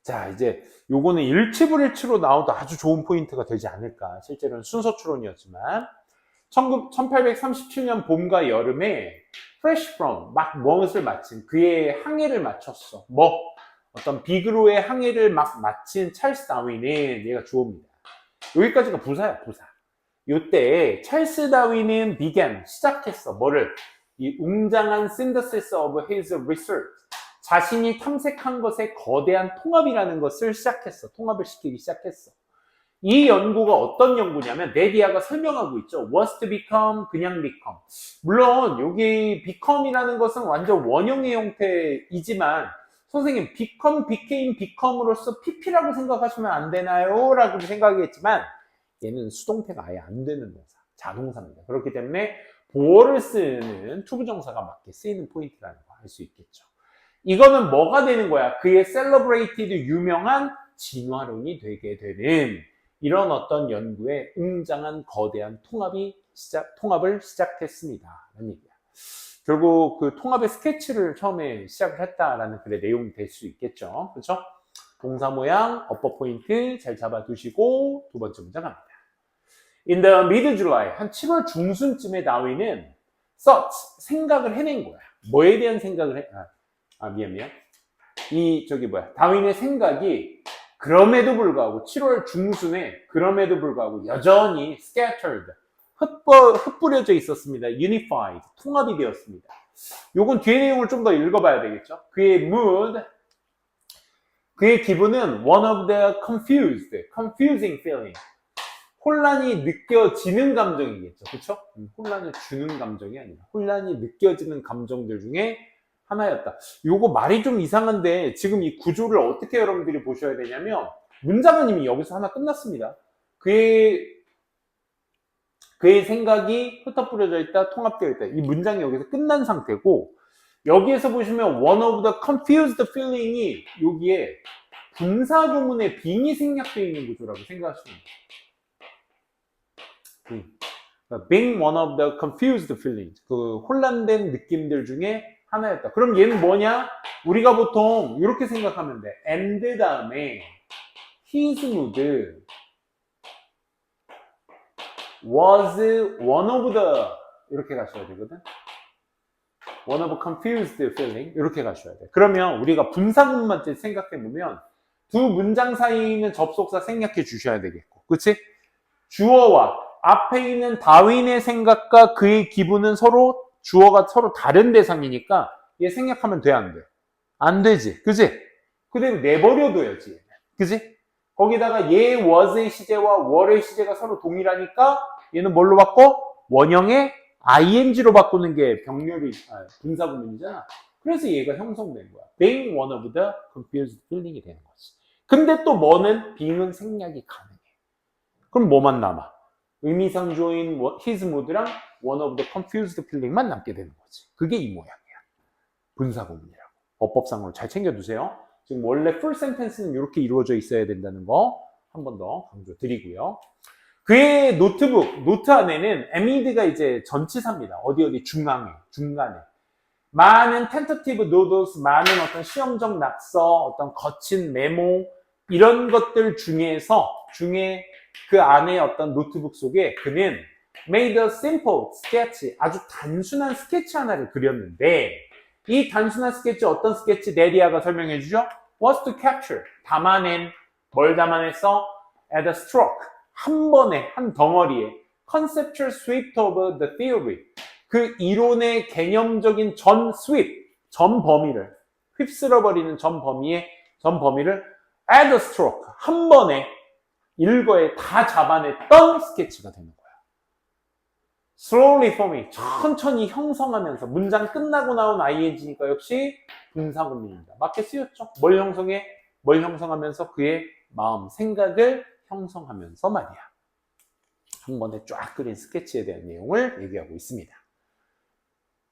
자, 이제 요거는 일치불일치로 나오도 아주 좋은 포인트가 되지 않을까. 실제로는 순서 추론이었지만 1837년 봄과 여름에 fresh from, 막 무엇을 마친 그의 항해를 마쳤어. 어떤 비그로의 항해를 막 마친 찰스 다윈은 얘가 주어입니다. 여기까지가 부사야, 부사. 요때 찰스 다윈은 began, 시작했어. 뭐를? 이 웅장한 synthesis of his research. 자신이 탐색한 것의 거대한 통합이라는 것을 시작했어. 통합을 시키기 시작했어. 이 연구가 어떤 연구냐면 네디아가 설명하고 있죠. was to become, 그냥 become. 물론 여기 become이라는 것은 완전 원형의 형태이지만 선생님 become, became, become으로서 pp라고 생각하시면 안 되나요? 라고 생각했지만 얘는 수동태가 아예 안 되는 동사, 자동사입니다. 그렇기 때문에 보어를 쓰는 투부정사가 맞게 쓰이는 포인트라는 거 알 수 있겠죠. 이거는 뭐가 되는 거야? 그의 celebrated 유명한 진화론이 되게 되는 이런 어떤 연구의 웅장한 거대한 통합을 시작했습니다. 라는 얘기야. 결국 그 통합의 스케치를 처음에 시작을 했다라는 글의 내용이 될 수 있겠죠. 그렇죠? 동사 모양, 어퍼 포인트 잘 잡아두시고 두 번째 문장 갑니다. In the mid-July, 한 7월 중순쯤에 다윈은 thought, 생각을 해낸 거야. 뭐에 대한 생각을 미안. 다윈의 생각이 그럼에도 불구하고 7월 중순에 그럼에도 불구하고 여전히 scattered, 흩뿌려져 있었습니다. unified, 통합이 되었습니다. 요건 뒤에 내용을 좀 더 읽어봐야 되겠죠. 그의 mood, 그의 기분은 one of the confusing feeling. 혼란이 느껴지는 감정이겠죠. 그쵸? 혼란을 주는 감정이 아니라 혼란이 느껴지는 감정들 중에 하나였다. 요거 말이 좀 이상한데 지금 이 구조를 어떻게 여러분들이 보셔야 되냐면 문장은 이미 여기서 하나 끝났습니다. 그의 생각이 흩어뿌려져 있다, 통합되어 있다. 이 문장이 여기서 끝난 상태고 여기에서 보시면 one of the confused feeling이 여기에 분사구문에 빙이 생략되어 있는 구조라고 생각하시면 돼요. being one of the confused feelings, 그 혼란된 느낌들 중에 하나였다. 그럼 얘는 뭐냐? 우리가 보통 이렇게 생각하면 돼. and 다음에 his mood was one of the 이렇게 가셔야 되거든. one of confused feeling 이렇게 가셔야 돼. 그러면 우리가 분사구문만 생각해 보면 두 문장 사이에 있는 접속사 생략해 주셔야 되겠고, 그치? 주어와 앞에 있는 다윈의 생각과 그의 기분은 주어가 서로 다른 대상이니까 얘 생략하면 돼, 안 돼? 안 되지, 그지? 그대로 내버려둬야지, 그지? 거기다가 얘 was의 시제와 were의 시제가 서로 동일하니까 얘는 뭘로 바꿔? 원형의 ing로 바꾸는 게 분사구문이잖아. 그래서 얘가 형성된 거야. being one of the confused feeling이 되는 거지. 근데 또 being은 생략이 가능해. 그럼 뭐만 남아? 의미상조인 his mood랑 one of the confused feeling만 남게 되는 거지. 그게 이 모양이야. 분사구문이라고. 어법상으로 잘 챙겨두세요. 지금 원래 full sentence는 이렇게 이루어져 있어야 된다는 거 한 번 더 강조드리고요. 그의 노트북, 노트 안에는 amid가 이제 전치사입니다. 어디 중간에. 많은 tentative notes, 많은 어떤 시험적 낙서, 어떤 거친 메모, 이런 것들 중에 그 안에 어떤 노트북 속에 그는 made a simple sketch, 아주 단순한 스케치 하나를 그렸는데, 이 단순한 스케치, 어떤 스케치? 네리아가 설명해 주죠? was to capture, 담아낸, 뭘 담아냈어? at a stroke, 한 번에, 한 덩어리에 conceptual sweep of the theory, 그 이론의 개념적인 전 범위를 휩쓸어버리는 전 범위를 at a stroke, 한 번에 일거에 다 잡아냈던 스케치가 되는 거야. slowly forming, 천천히 형성하면서, 문장 끝나고 나온 ing니까 역시 분사구문입니다. 맞게 쓰였죠? 뭘 형성하면서? 그의 마음, 생각을 형성하면서 말이야. 한 번에 쫙 그린 스케치에 대한 내용을 얘기하고 있습니다.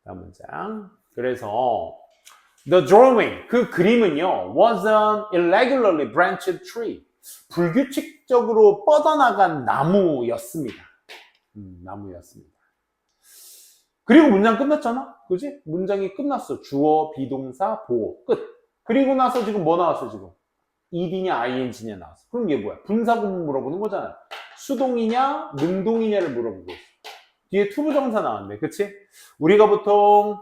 다음 문장. 그래서 the drawing, 그 그림은요, was an irregularly branched tree, 불규칙적으로 뻗어나간 나무였습니다. 나무였습니다. 그리고 문장 끝났잖아? 그지? 문장이 끝났어. 주어, 비동사, 보어, 끝. 그리고 나서 지금 뭐 나왔어, 지금? ed냐, ing냐 나왔어. 그럼 이게 뭐야? 분사구문 물어보는 거잖아. 수동이냐, 능동이냐를 물어보고 있어. 뒤에 투부정사 나왔네. 그치? 우리가 보통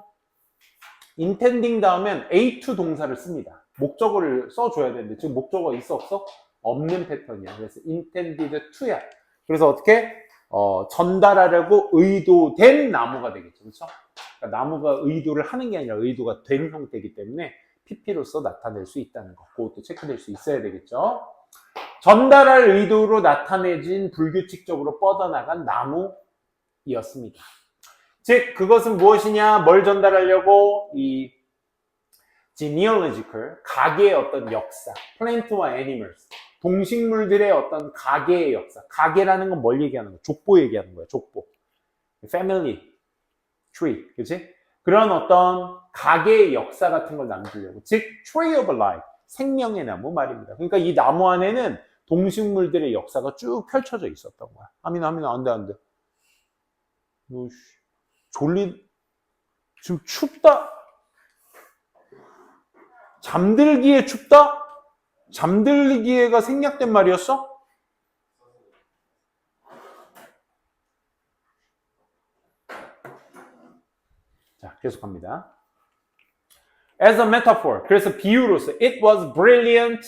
intending 다음엔 A2 동사를 씁니다. 목적어를 써줘야 되는데 지금 목적어 있어 없어? 없는 패턴이야. 그래서 intended to야. 그래서 어떻게? 전달하려고 의도된 나무가 되겠죠. 그렇죠? 그러니까 나무가 의도를 하는 게 아니라 의도가 된 형태이기 때문에 PP로서 나타낼 수 있다는 거. 그것도 체크될 수 있어야 되겠죠. 전달할 의도로 나타내진 불규칙적으로 뻗어나간 나무였습니다. 즉 그것은 무엇이냐? 뭘 전달하려고? 이 genealogical, 가계의 어떤 역사, plant와 animals, 동식물들의 어떤 가계의 역사. 가계라는 건 뭘 얘기하는 거야? 족보 얘기하는 거야. 족보. family tree, 그치? 그런 어떤 가계의 역사 같은 걸 남기려고. 즉 tree of life, 생명의 나무 말입니다. 그러니까 이 나무 안에는 동식물들의 역사가 쭉 펼쳐져 있었던 거야. 아미나 안 돼. 너 지금 춥다? 잠들기에 춥다? 잠들기에가 생략된 말이었어? 자, 계속합니다. As a metaphor, 그래서 비유로서 it was brilliant.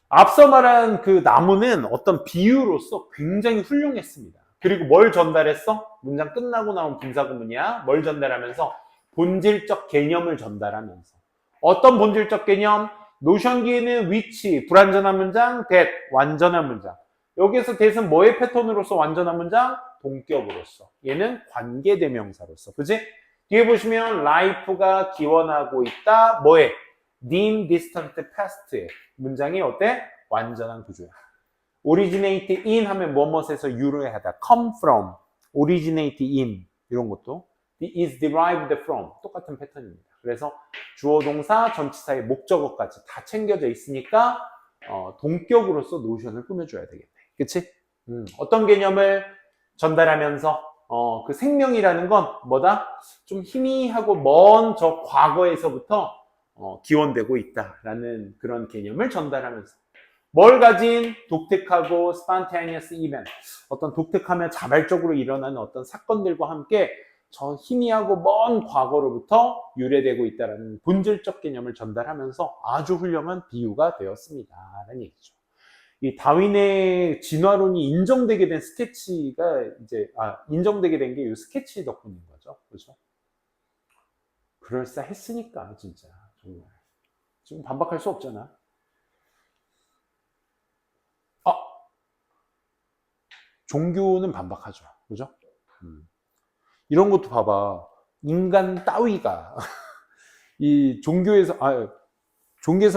앞서 말한 그 나무는 어떤 비유로서 굉장히 훌륭했습니다. 그리고 뭘 전달했어? 문장 끝나고 나온 분사구문이야. 뭘 전달하면서? 본질적 개념을 전달하면서. 어떤 본질적 개념? 노션기에는 which, 불완전한 문장, that, 완전한 문장. 여기에서 that은 뭐의 패턴으로서 완전한 문장? 동격으로서. 얘는 관계대명사로서. 그지? 뒤에 보시면 life가 기원하고 있다. 뭐에? dim, distant, past에. 문장이 어때? 완전한 구조야. originate in 하면 무엇에서 유래하다. come from, originate in 이런 것도 is derived from 똑같은 패턴입니다. 그래서 주어, 동사, 전치사의 목적어까지 다 챙겨져 있으니까 동격으로서 노션을 꾸며줘야 되겠네. 그치? 어떤 개념을 전달하면서 그 생명이라는 건 뭐다? 좀 희미하고 먼 저 과거에서부터 기원되고 있다라는 그런 개념을 전달하면서 뭘 가진? 독특하고 spontaneous event, 어떤 독특하며 자발적으로 일어나는 어떤 사건들과 함께 저 희미하고 먼 과거로부터 유래되고 있다는 본질적 개념을 전달하면서 아주 훌륭한 비유가 되었습니다 라는 얘기죠. 이 다윈의 진화론이 인정되게 된 스케치가 인정되게 된 게 이 스케치 덕분인 거죠. 그렇죠? 그럴싸했으니까 진짜 정말 지금 반박할 수 없잖아. 종교는 반박하죠. 그죠? 이런 것도 봐봐. 인간 따위가 이 종교에서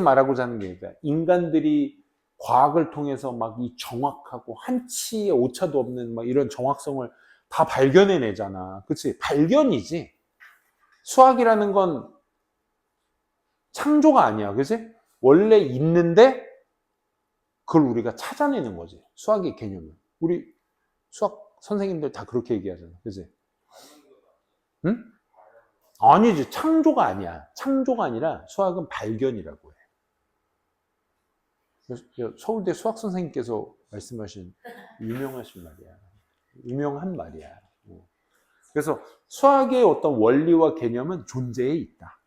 말하고자 하는 게 인간들이 과학을 통해서 막 이 정확하고 한치의 오차도 없는 막 이런 정확성을 다 발견해내잖아. 그치? 발견이지. 수학이라는 건 창조가 아니야. 그치? 원래 있는데 그걸 우리가 찾아내는 거지. 수학의 개념은. 우리 수학 선생님들 다 그렇게 얘기하잖아. 그치? 응? 아니지. 창조가 아니야. 창조가 아니라 수학은 발견이라고 해. 서울대 수학 선생님께서 말씀하신 유명하신 말이야. 유명한 말이야. 그래서 수학의 어떤 원리와 개념은 존재해 있다.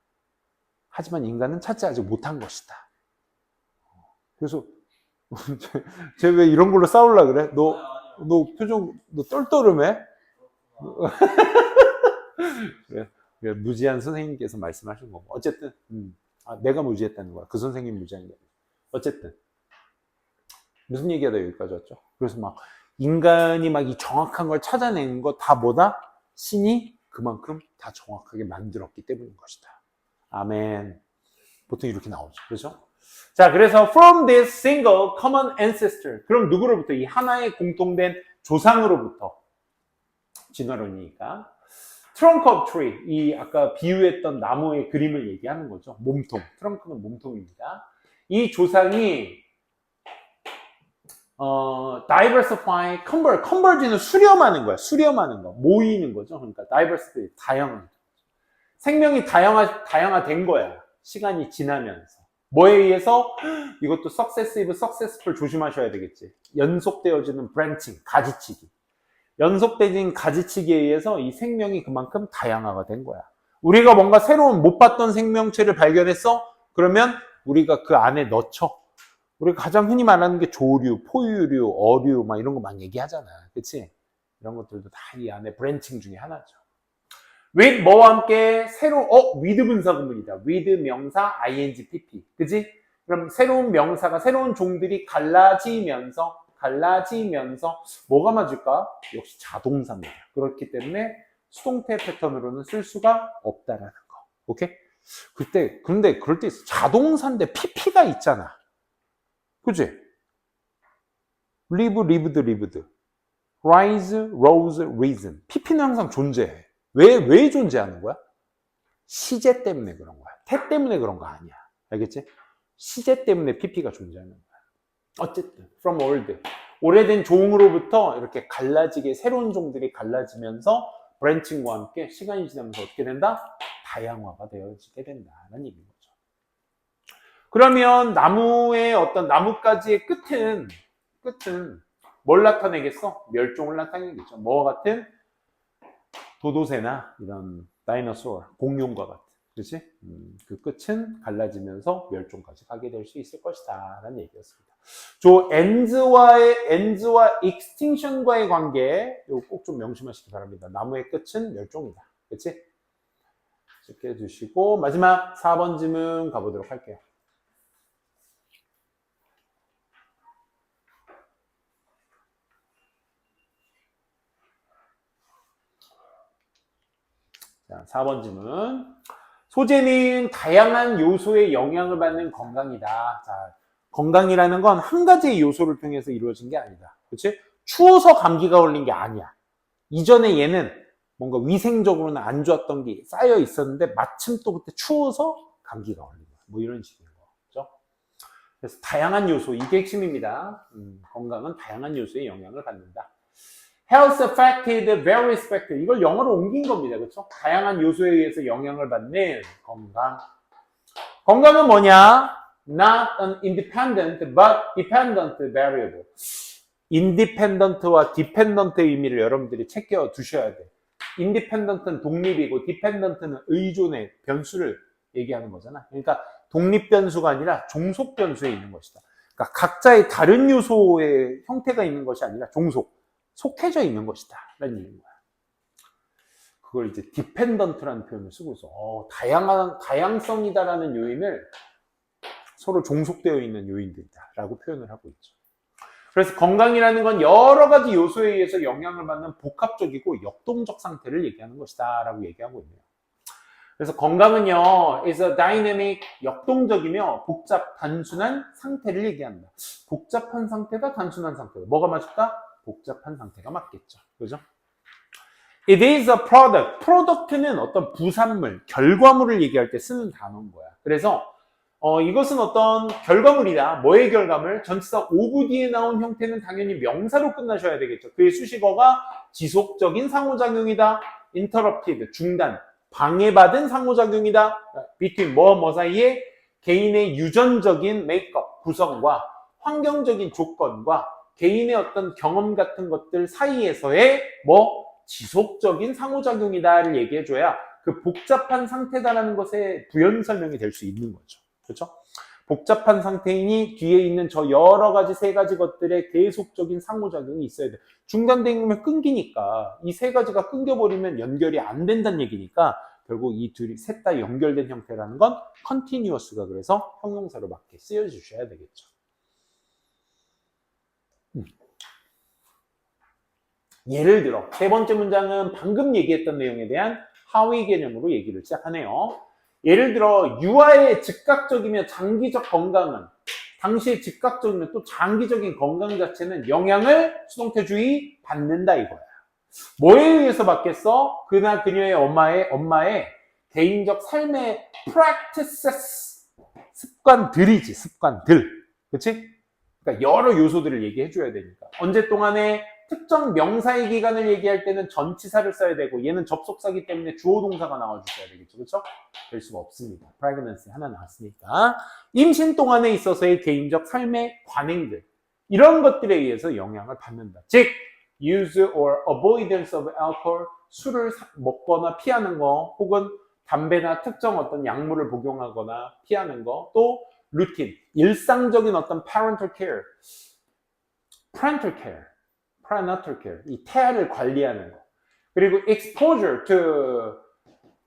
하지만 인간은 찾지 아직 못한 것이다. 그래서 쟤 왜 이런 걸로 싸우려고 그래? 너 표정 너 똘똘해? 그래, 무지한 선생님께서 말씀하신 거고. 어쨌든 내가 무지했다는 거야. 그 선생님 무지한 게 아니야. 어쨌든 무슨 얘기하다 여기까지 왔죠? 그래서 막 인간이 막 이 정확한 걸 찾아내는 거 다 뭐다? 신이 그만큼 다 정확하게 만들었기 때문인 것이다. 아멘. 보통 이렇게 나오죠. 그렇죠? 자, 그래서 from this single common ancestor. 그럼 누구로부터? 이 하나의 공통된 조상으로부터. 진화론이니까. trunk of tree. 이 아까 비유했던 나무의 그림을 얘기하는 거죠. 몸통. 트렁크는 몸통입니다. 이 조상이 diversify, converge는 수렴하는 거야. 수렴하는 거. 모이는 거죠. 그러니까 diversity, 다양한. 생명이 다양화된 거야. 시간이 지나면서. 뭐에 의해서? 이것도 successive, successful 조심하셔야 되겠지. 연속되어지는 branching, 가지치기. 연속되어진 가지치기에 의해서 이 생명이 그만큼 다양화가 된 거야. 우리가 뭔가 새로운 못 봤던 생명체를 발견했어? 그러면 우리가 그 안에 넣죠. 우리가 가장 흔히 말하는 게 조류, 포유류, 어류 막 이런 거 많이 얘기하잖아. 그치? 이런 것들도 다 이 안에 브랜칭 중에 하나죠. with 뭐와 함께 새로 with 분사구문이다. with 명사 ing pp. 그지? 그럼 새로운 명사가 새로운 종들이 갈라지면서 뭐가 맞을까? 역시 자동사입니다. 그렇기 때문에 수동태 패턴으로는 쓸 수가 없다라는 거. 오케이? 근데 그럴 때 있어. 자동사인데 pp가 있잖아. 그치? live, lived. rise, rose, risen. pp는 항상 존재해. 왜 존재하는 거야? 시제 때문에 그런 거야. 태 때문에 그런 거 아니야. 알겠지? 시제 때문에 pp가 존재하는 거야. 어쨌든 from old. 오래된 종으로부터 이렇게 갈라지게 새로운 종들이 갈라지면서 브랜칭과 함께 시간이 지나면서 어떻게 된다? 다양화가 되어지게 된다는 얘기인 거죠. 그러면 나무의 어떤 나뭇가지의 끝은 뭘 나타내겠어? 멸종을 나타내겠죠. 뭐와 같은? 도도새나 이런 다이너소어, 공룡과 같은. 그렇지? 그 끝은 갈라지면서 멸종까지 가게 될 수 있을 것이다 라는 얘기였습니다. 엔즈와 익스팅션과의 관계 이거 꼭 좀 명심하시기 바랍니다. 나무의 끝은 멸종이다. 그렇지? 이렇게 해주시고 마지막 4번 질문 가보도록 할게요. 자, 4번 질문. 소재는 다양한 요소의 영향을 받는 건강이다. 자, 건강이라는 건 한 가지의 요소를 통해서 이루어진 게 아니다. 그렇지? 추워서 감기가 걸린 게 아니야. 이전에 얘는 뭔가 위생적으로는 안 좋았던 게 쌓여 있었는데 마침 또 그때 추워서 감기가 걸린 거야. 뭐 이런 식인 거죠. 그래서 다양한 요소, 이게 핵심입니다. 건강은 다양한 요소의 영향을 받는다. Health affected various factors. 이걸 영어로 옮긴 겁니다. 그렇죠? 다양한 요소에 의해서 영향을 받는 건강. 건강은 뭐냐? Not an independent but dependent variable. independent와 dependent의 의미를 여러분들이 챙겨 두셔야 돼. independent는 독립이고 dependent는 의존의 변수를 얘기하는 거잖아. 그러니까 독립 변수가 아니라 종속 변수에 있는 것이다. 그러니까 각자의 다른 요소의 형태가 있는 것이 아니라 속해져 있는 것이다 라는 얘기인 거야. 그걸 이제 dependent라는 표현을 쓰고 있어. 다양성이다라는 요인을 서로 종속되어 있는 요인들이다 라고 표현을 하고 있죠. 그래서 건강이라는 건 여러 가지 요소에 의해서 영향을 받는 복합적이고 역동적 상태를 얘기하는 것이다 라고 얘기하고 있네요. 그래서 건강은요, is a dynamic, 역동적이며 복잡, 단순한 상태를 얘기한다. 복잡한 상태다, 단순한 상태다. 뭐가 맞을까? 복잡한 상태가 맞겠죠. 그죠? It is a product. product는 어떤 부산물, 결과물을 얘기할 때 쓰는 단어인 거야. 그래서 이것은 어떤 결과물이다. 뭐의 결과물? 전치사 of 뒤에 나온 형태는 당연히 명사로 끝나셔야 되겠죠. 그의 수식어가 지속적인 상호작용이다. interrupted, 중단, 방해받은 상호작용이다. between 뭐 사이에 개인의 유전적인 메이크업, 구성과 환경적인 조건과 개인의 어떤 경험 같은 것들 사이에서의 지속적인 상호작용이다를 얘기해줘야 그 복잡한 상태다라는 것의 부연 설명이 될 수 있는 거죠. 그렇죠? 복잡한 상태이니 뒤에 있는 저 여러 가지 세 가지 것들의 계속적인 상호작용이 있어야 돼. 중단되면 끊기니까 이 세 가지가 끊겨버리면 연결이 안 된다는 얘기니까 결국 이 둘이 셋 다 연결된 형태라는 건 continuous가 그래서 형용사로 맞게 쓰여주셔야 되겠죠. 예를 들어 세 번째 문장은 방금 얘기했던 내용에 대한 하위 개념으로 얘기를 시작하네요. 예를 들어 유아의 즉각적이며 장기적 건강은 당시의 즉각적이며 또 장기적인 건강 자체는 영향을 수동태주의 받는다 이거야. 뭐에 의해서 받겠어? 그나 그녀의 엄마의 개인적 삶의 practices, 습관들이지, 습관들. 그치? 그러니까 여러 요소들을 얘기해 줘야 되니까. 언제 동안에 특정 명사의 기간을 얘기할 때는 전치사를 써야 되고 얘는 접속사기 때문에 주어 동사가 나와주셔야 되겠죠. 그렇죠? 될 수가 없습니다. pregnancy 하나 나왔으니까. 임신 동안에 있어서의 개인적 삶의 관행들 이런 것들에 의해서 영향을 받는다. 즉 use or avoidance of alcohol 술을 먹거나 피하는 거 혹은 담배나 특정 어떤 약물을 복용하거나 피하는 거 또 루틴, 일상적인 어떤 parental care, prenatal care, 이 태아를 관리하는 거. 그리고 exposure to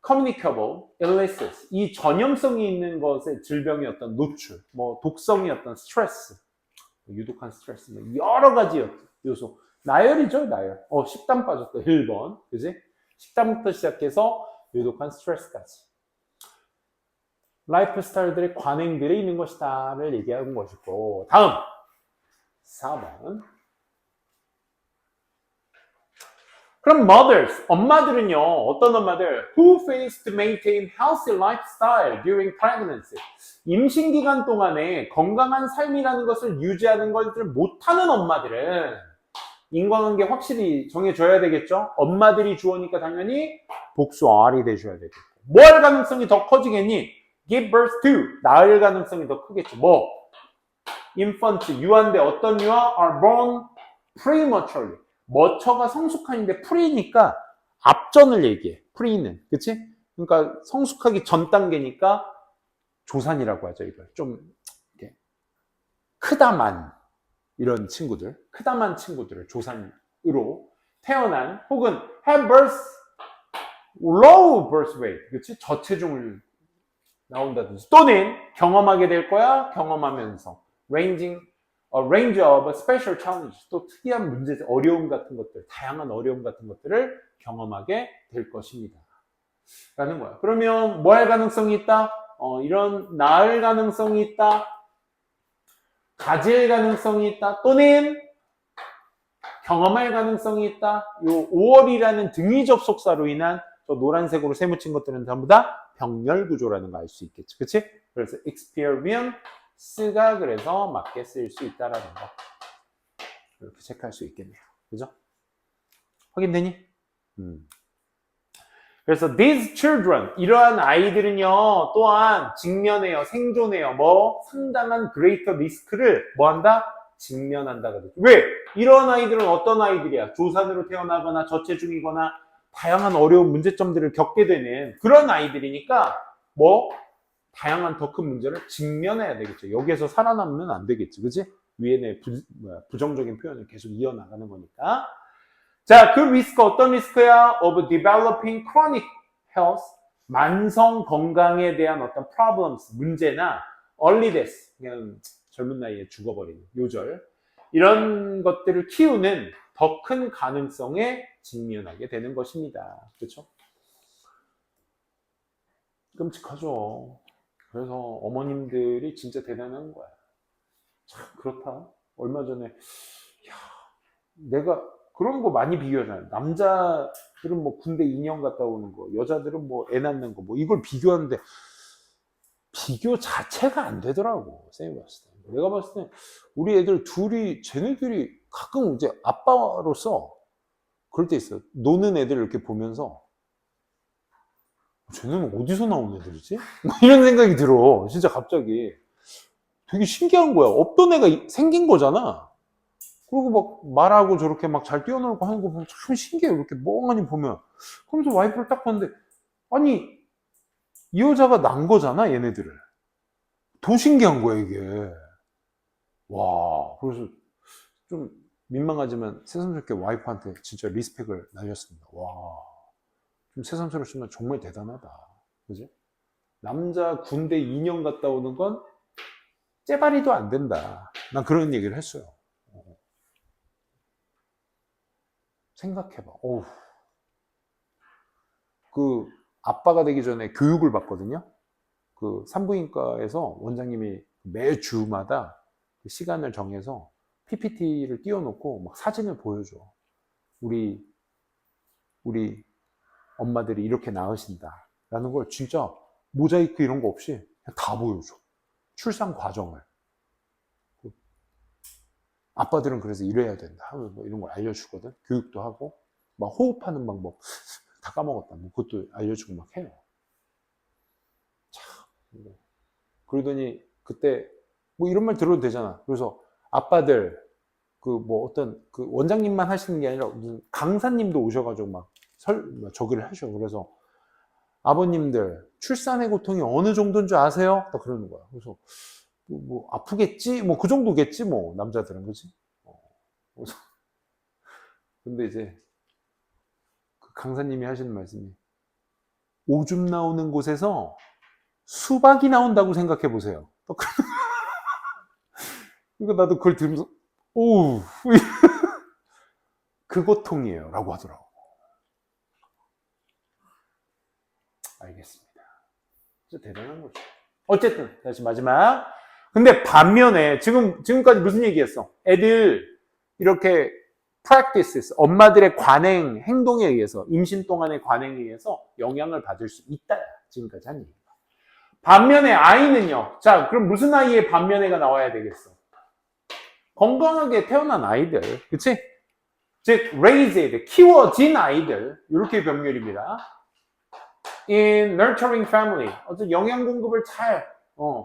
communicable illnesses, 이 전염성이 있는 것의 질병의 어떤 노출, 독성의 어떤 스트레스, 유독한 스트레스, 여러 가지 요소. 나열이죠, 나열. 식단 빠졌다, 1번. 그지? 식단부터 시작해서 유독한 스트레스까지. 라이프 스타일들의 관행들이 있는 것이다를 얘기하는 것이고, 다음 4번. 그럼 mothers, 엄마들은요, 어떤 엄마들? Who fails to maintain healthy lifestyle during pregnancy. 임신 기간 동안에 건강한 삶이라는 것을 유지하는 것을 못하는 엄마들은 인과관계 확실히 정해줘야 되겠죠? 엄마들이 주어니까 당연히 복수 R이 되셔야 되겠고. 뭐 할 가능성이 더 커지겠니? Give birth to, 낳을 가능성이 더 크겠죠. infant, 유아인데 어떤 유아? Are born prematurely. 머처가 성숙한인데 pre니까 앞전을 얘기해. pre는. 그치? 그러니까 성숙하기 전 단계니까 조산이라고 하죠. 이걸 좀 이렇게 크다만 이런 친구들, 크다만 친구들을 조산으로 태어난 혹은 have birth low birth weight. 그치? 저체중을 나온다든지 또는 경험하게 될 거야. 경험하면서 range of special challenges, 또 특이한 문제, 어려움 같은 것들, 다양한 어려움 같은 것들을 경험하게 될 것입니다. 라는 거야. 그러면 뭐 할 가능성이 있다? 이런 낳을 가능성이 있다. 가질 가능성이 있다. 또는 경험할 가능성이 있다. 요 5월이라는 등위 접속사로 인한 저 노란색으로 세무친 것들은 전부 다 병렬 구조라는 거 알 수 있겠죠. 그치? 그래서 experience가 그래서 맞게 쓰일 수 있다라는 거. 이렇게 체크할 수 있겠네요. 그죠? 확인되니? 그래서 these children, 이러한 아이들은요, 또한 직면해요, 생존해요, 상당한 greater risk를 한다? 직면한다. 왜? 이러한 아이들은 어떤 아이들이야? 조산으로 태어나거나 저체중이거나 다양한 어려운 문제점들을 겪게 되는 그런 아이들이니까 다양한 더 큰 문제를 직면해야 되겠죠. 여기에서 살아남으면 안 되겠지. 그치? 위에 부정적인 표현을 계속 이어나가는 거니까. 자, 그 리스크 어떤 리스크야? Of developing chronic health, 만성 건강에 대한 어떤 problems, 문제나 early death, 그냥 젊은 나이에 죽어버리는 요절, 이런 것들을 키우는 더 큰 가능성에 직면하게 되는 것입니다. 그렇죠? 끔찍하죠. 그래서 어머님들이 진짜 대단한 거야. 참 그렇다. 얼마 전에 야, 내가 그런 거 많이 비교하잖아요. 남자들은 뭐 군대 2년 갔다 오는 거, 여자들은 뭐 애 낳는 거, 뭐 이걸 비교하는데 비교 자체가 안 되더라고. 쌤이 봤을 때. 내가 봤을 때 우리 애들 둘이 쟤네들이 가끔 이제 아빠로서 그럴 때 있어요. 노는 애들 이렇게 보면서 쟤는 어디서 나온 애들이지? 뭐 이런 생각이 들어. 진짜 갑자기. 되게 신기한 거야. 없던 애가 생긴 거잖아. 그리고 막 말하고 저렇게 막 잘 뛰어놀고 하는 거 보면 참 신기해요. 이렇게 멍하니 보면. 그러면서 와이프를 딱 봤는데, 아니, 이 여자가 난 거잖아, 얘네들을. 더 신기한 거야, 이게. 와, 그래서 좀 민망하지만 새삼스럽게 와이프한테 진짜 리스펙을 날렸습니다. 와, 좀 새삼스럽지만 정말 대단하다. 그지? 남자 군대 2년 갔다 오는 건 째바리도 안 된다. 난 그런 얘기를 했어요. 생각해봐. 어우. 그 아빠가 되기 전에 교육을 받거든요. 그 산부인과에서 원장님이 매 주마다 시간을 정해서 PPT를 띄워놓고 막 사진을 보여줘. 우리 엄마들이 이렇게 낳으신다. 라는 걸 진짜 모자이크 이런 거 없이 그냥 다 보여줘. 출산 과정을. 아빠들은 그래서 이래야 된다. 하면 뭐 이런 걸 알려주거든. 교육도 하고. 막 호흡하는 방법 다 까먹었다. 뭐 그것도 알려주고 막 해요. 참. 그러더니 그때 뭐 이런 말 들어도 되잖아. 그래서 아빠들 그 뭐 어떤 그 원장님만 하시는 게 아니라 무슨 강사님도 오셔가지고 막 저기를 하셔. 그래서 아버님들 출산의 고통이 어느 정도인 줄 아세요? 딱 그러는 거야. 그래서 뭐 아프겠지? 뭐 그 정도겠지 뭐 남자들은 그지? 그래서 근데 이제 그 강사님이 하시는 말씀이 오줌 나오는 곳에서 수박이 나온다고 생각해 보세요. 그러니까 나도 그걸 들으면서 오우 그 고통이에요 라고 하더라고. 알겠습니다. 진짜 대단한 거죠. 어쨌든 다시 마지막. 근데 반면에 지금까지 무슨 얘기했어? 애들 이렇게 practices, 엄마들의 관행, 행동에 의해서 임신 동안의 관행에 의해서 영향을 받을 수 있다. 지금까지 한 얘기가. 반면에 아이는요. 자, 그럼 무슨 아이의 반면에가 나와야 되겠어? 건강하게 태어난 아이들, 그치? 즉 raised, 키워진 아이들, 이렇게 병렬입니다. In nurturing family, 어떤 영양 공급을 잘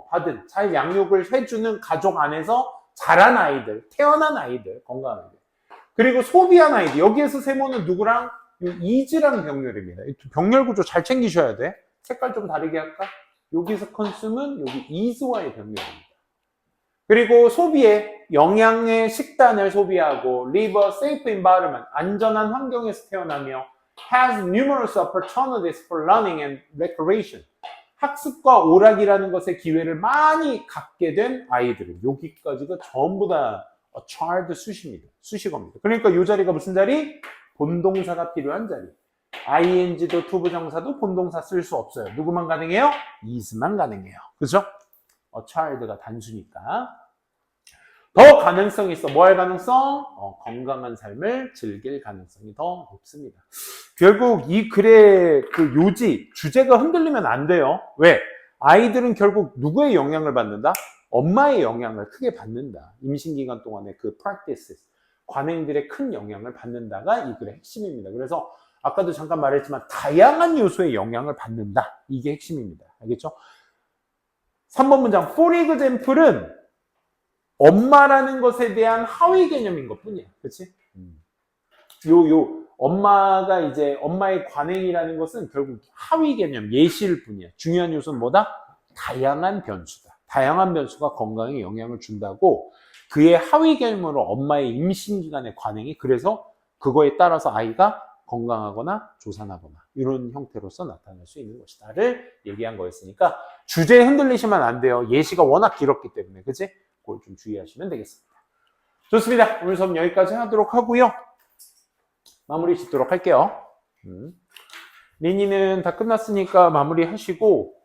받은, 잘 양육을 해주는 가족 안에서 자란 아이들, 태어난 아이들, 건강한 아이들. 그리고 소비한 아이들, 여기에서 세모는 누구랑? 이즈랑 병렬입니다. 병렬 구조 잘 챙기셔야 돼. 색깔 좀 다르게 할까? 여기서 consume은 여기 is와의 병렬입니다. 그리고 소비에 영양의 식단을 소비하고 live a safe environment, 안전한 환경에서 태어나며 has numerous opportunities for learning and recreation, 학습과 오락이라는 것의 기회를 많이 갖게 된 아이들은 여기까지가 전부 다 a child 수식어입니다. 그러니까 이 자리가 무슨 자리? 본동사가 필요한 자리. ing도 투부정사도 본동사 쓸 수 없어요. 누구만 가능해요? is만 가능해요. 그죠? a child가 단수니까. 더 가능성이 있어. 뭐 할 가능성? 건강한 삶을 즐길 가능성이 더 높습니다. 결국 이 글의 그 요지, 주제가 흔들리면 안 돼요. 왜? 아이들은 결국 누구의 영향을 받는다? 엄마의 영향을 크게 받는다. 임신기간 동안의 그 practices, 관행들의 큰 영향을 받는다가 이 글의 핵심입니다. 그래서 아까도 잠깐 말했지만 다양한 요소의 영향을 받는다. 이게 핵심입니다. 알겠죠? 3번 문장, for example은 엄마라는 것에 대한 하위 개념인 것 뿐이야. 그치? 엄마가 이제, 엄마의 관행이라는 것은 결국 하위 개념, 예시일 뿐이야. 중요한 요소는 뭐다? 다양한 변수다. 다양한 변수가 건강에 영향을 준다고 그의 하위 개념으로 엄마의 임신 기간의 관행이 그래서 그거에 따라서 아이가 건강하거나 조산하거나 이런 형태로서 나타날 수 있는 것이다를 얘기한 거였으니까 주제에 흔들리시면 안 돼요. 예시가 워낙 길었기 때문에. 그치? 그걸 좀 주의하시면 되겠습니다. 좋습니다. 오늘 수업 여기까지 하도록 하고요. 마무리 짓도록 할게요. 리니는 다 끝났으니까 마무리 하시고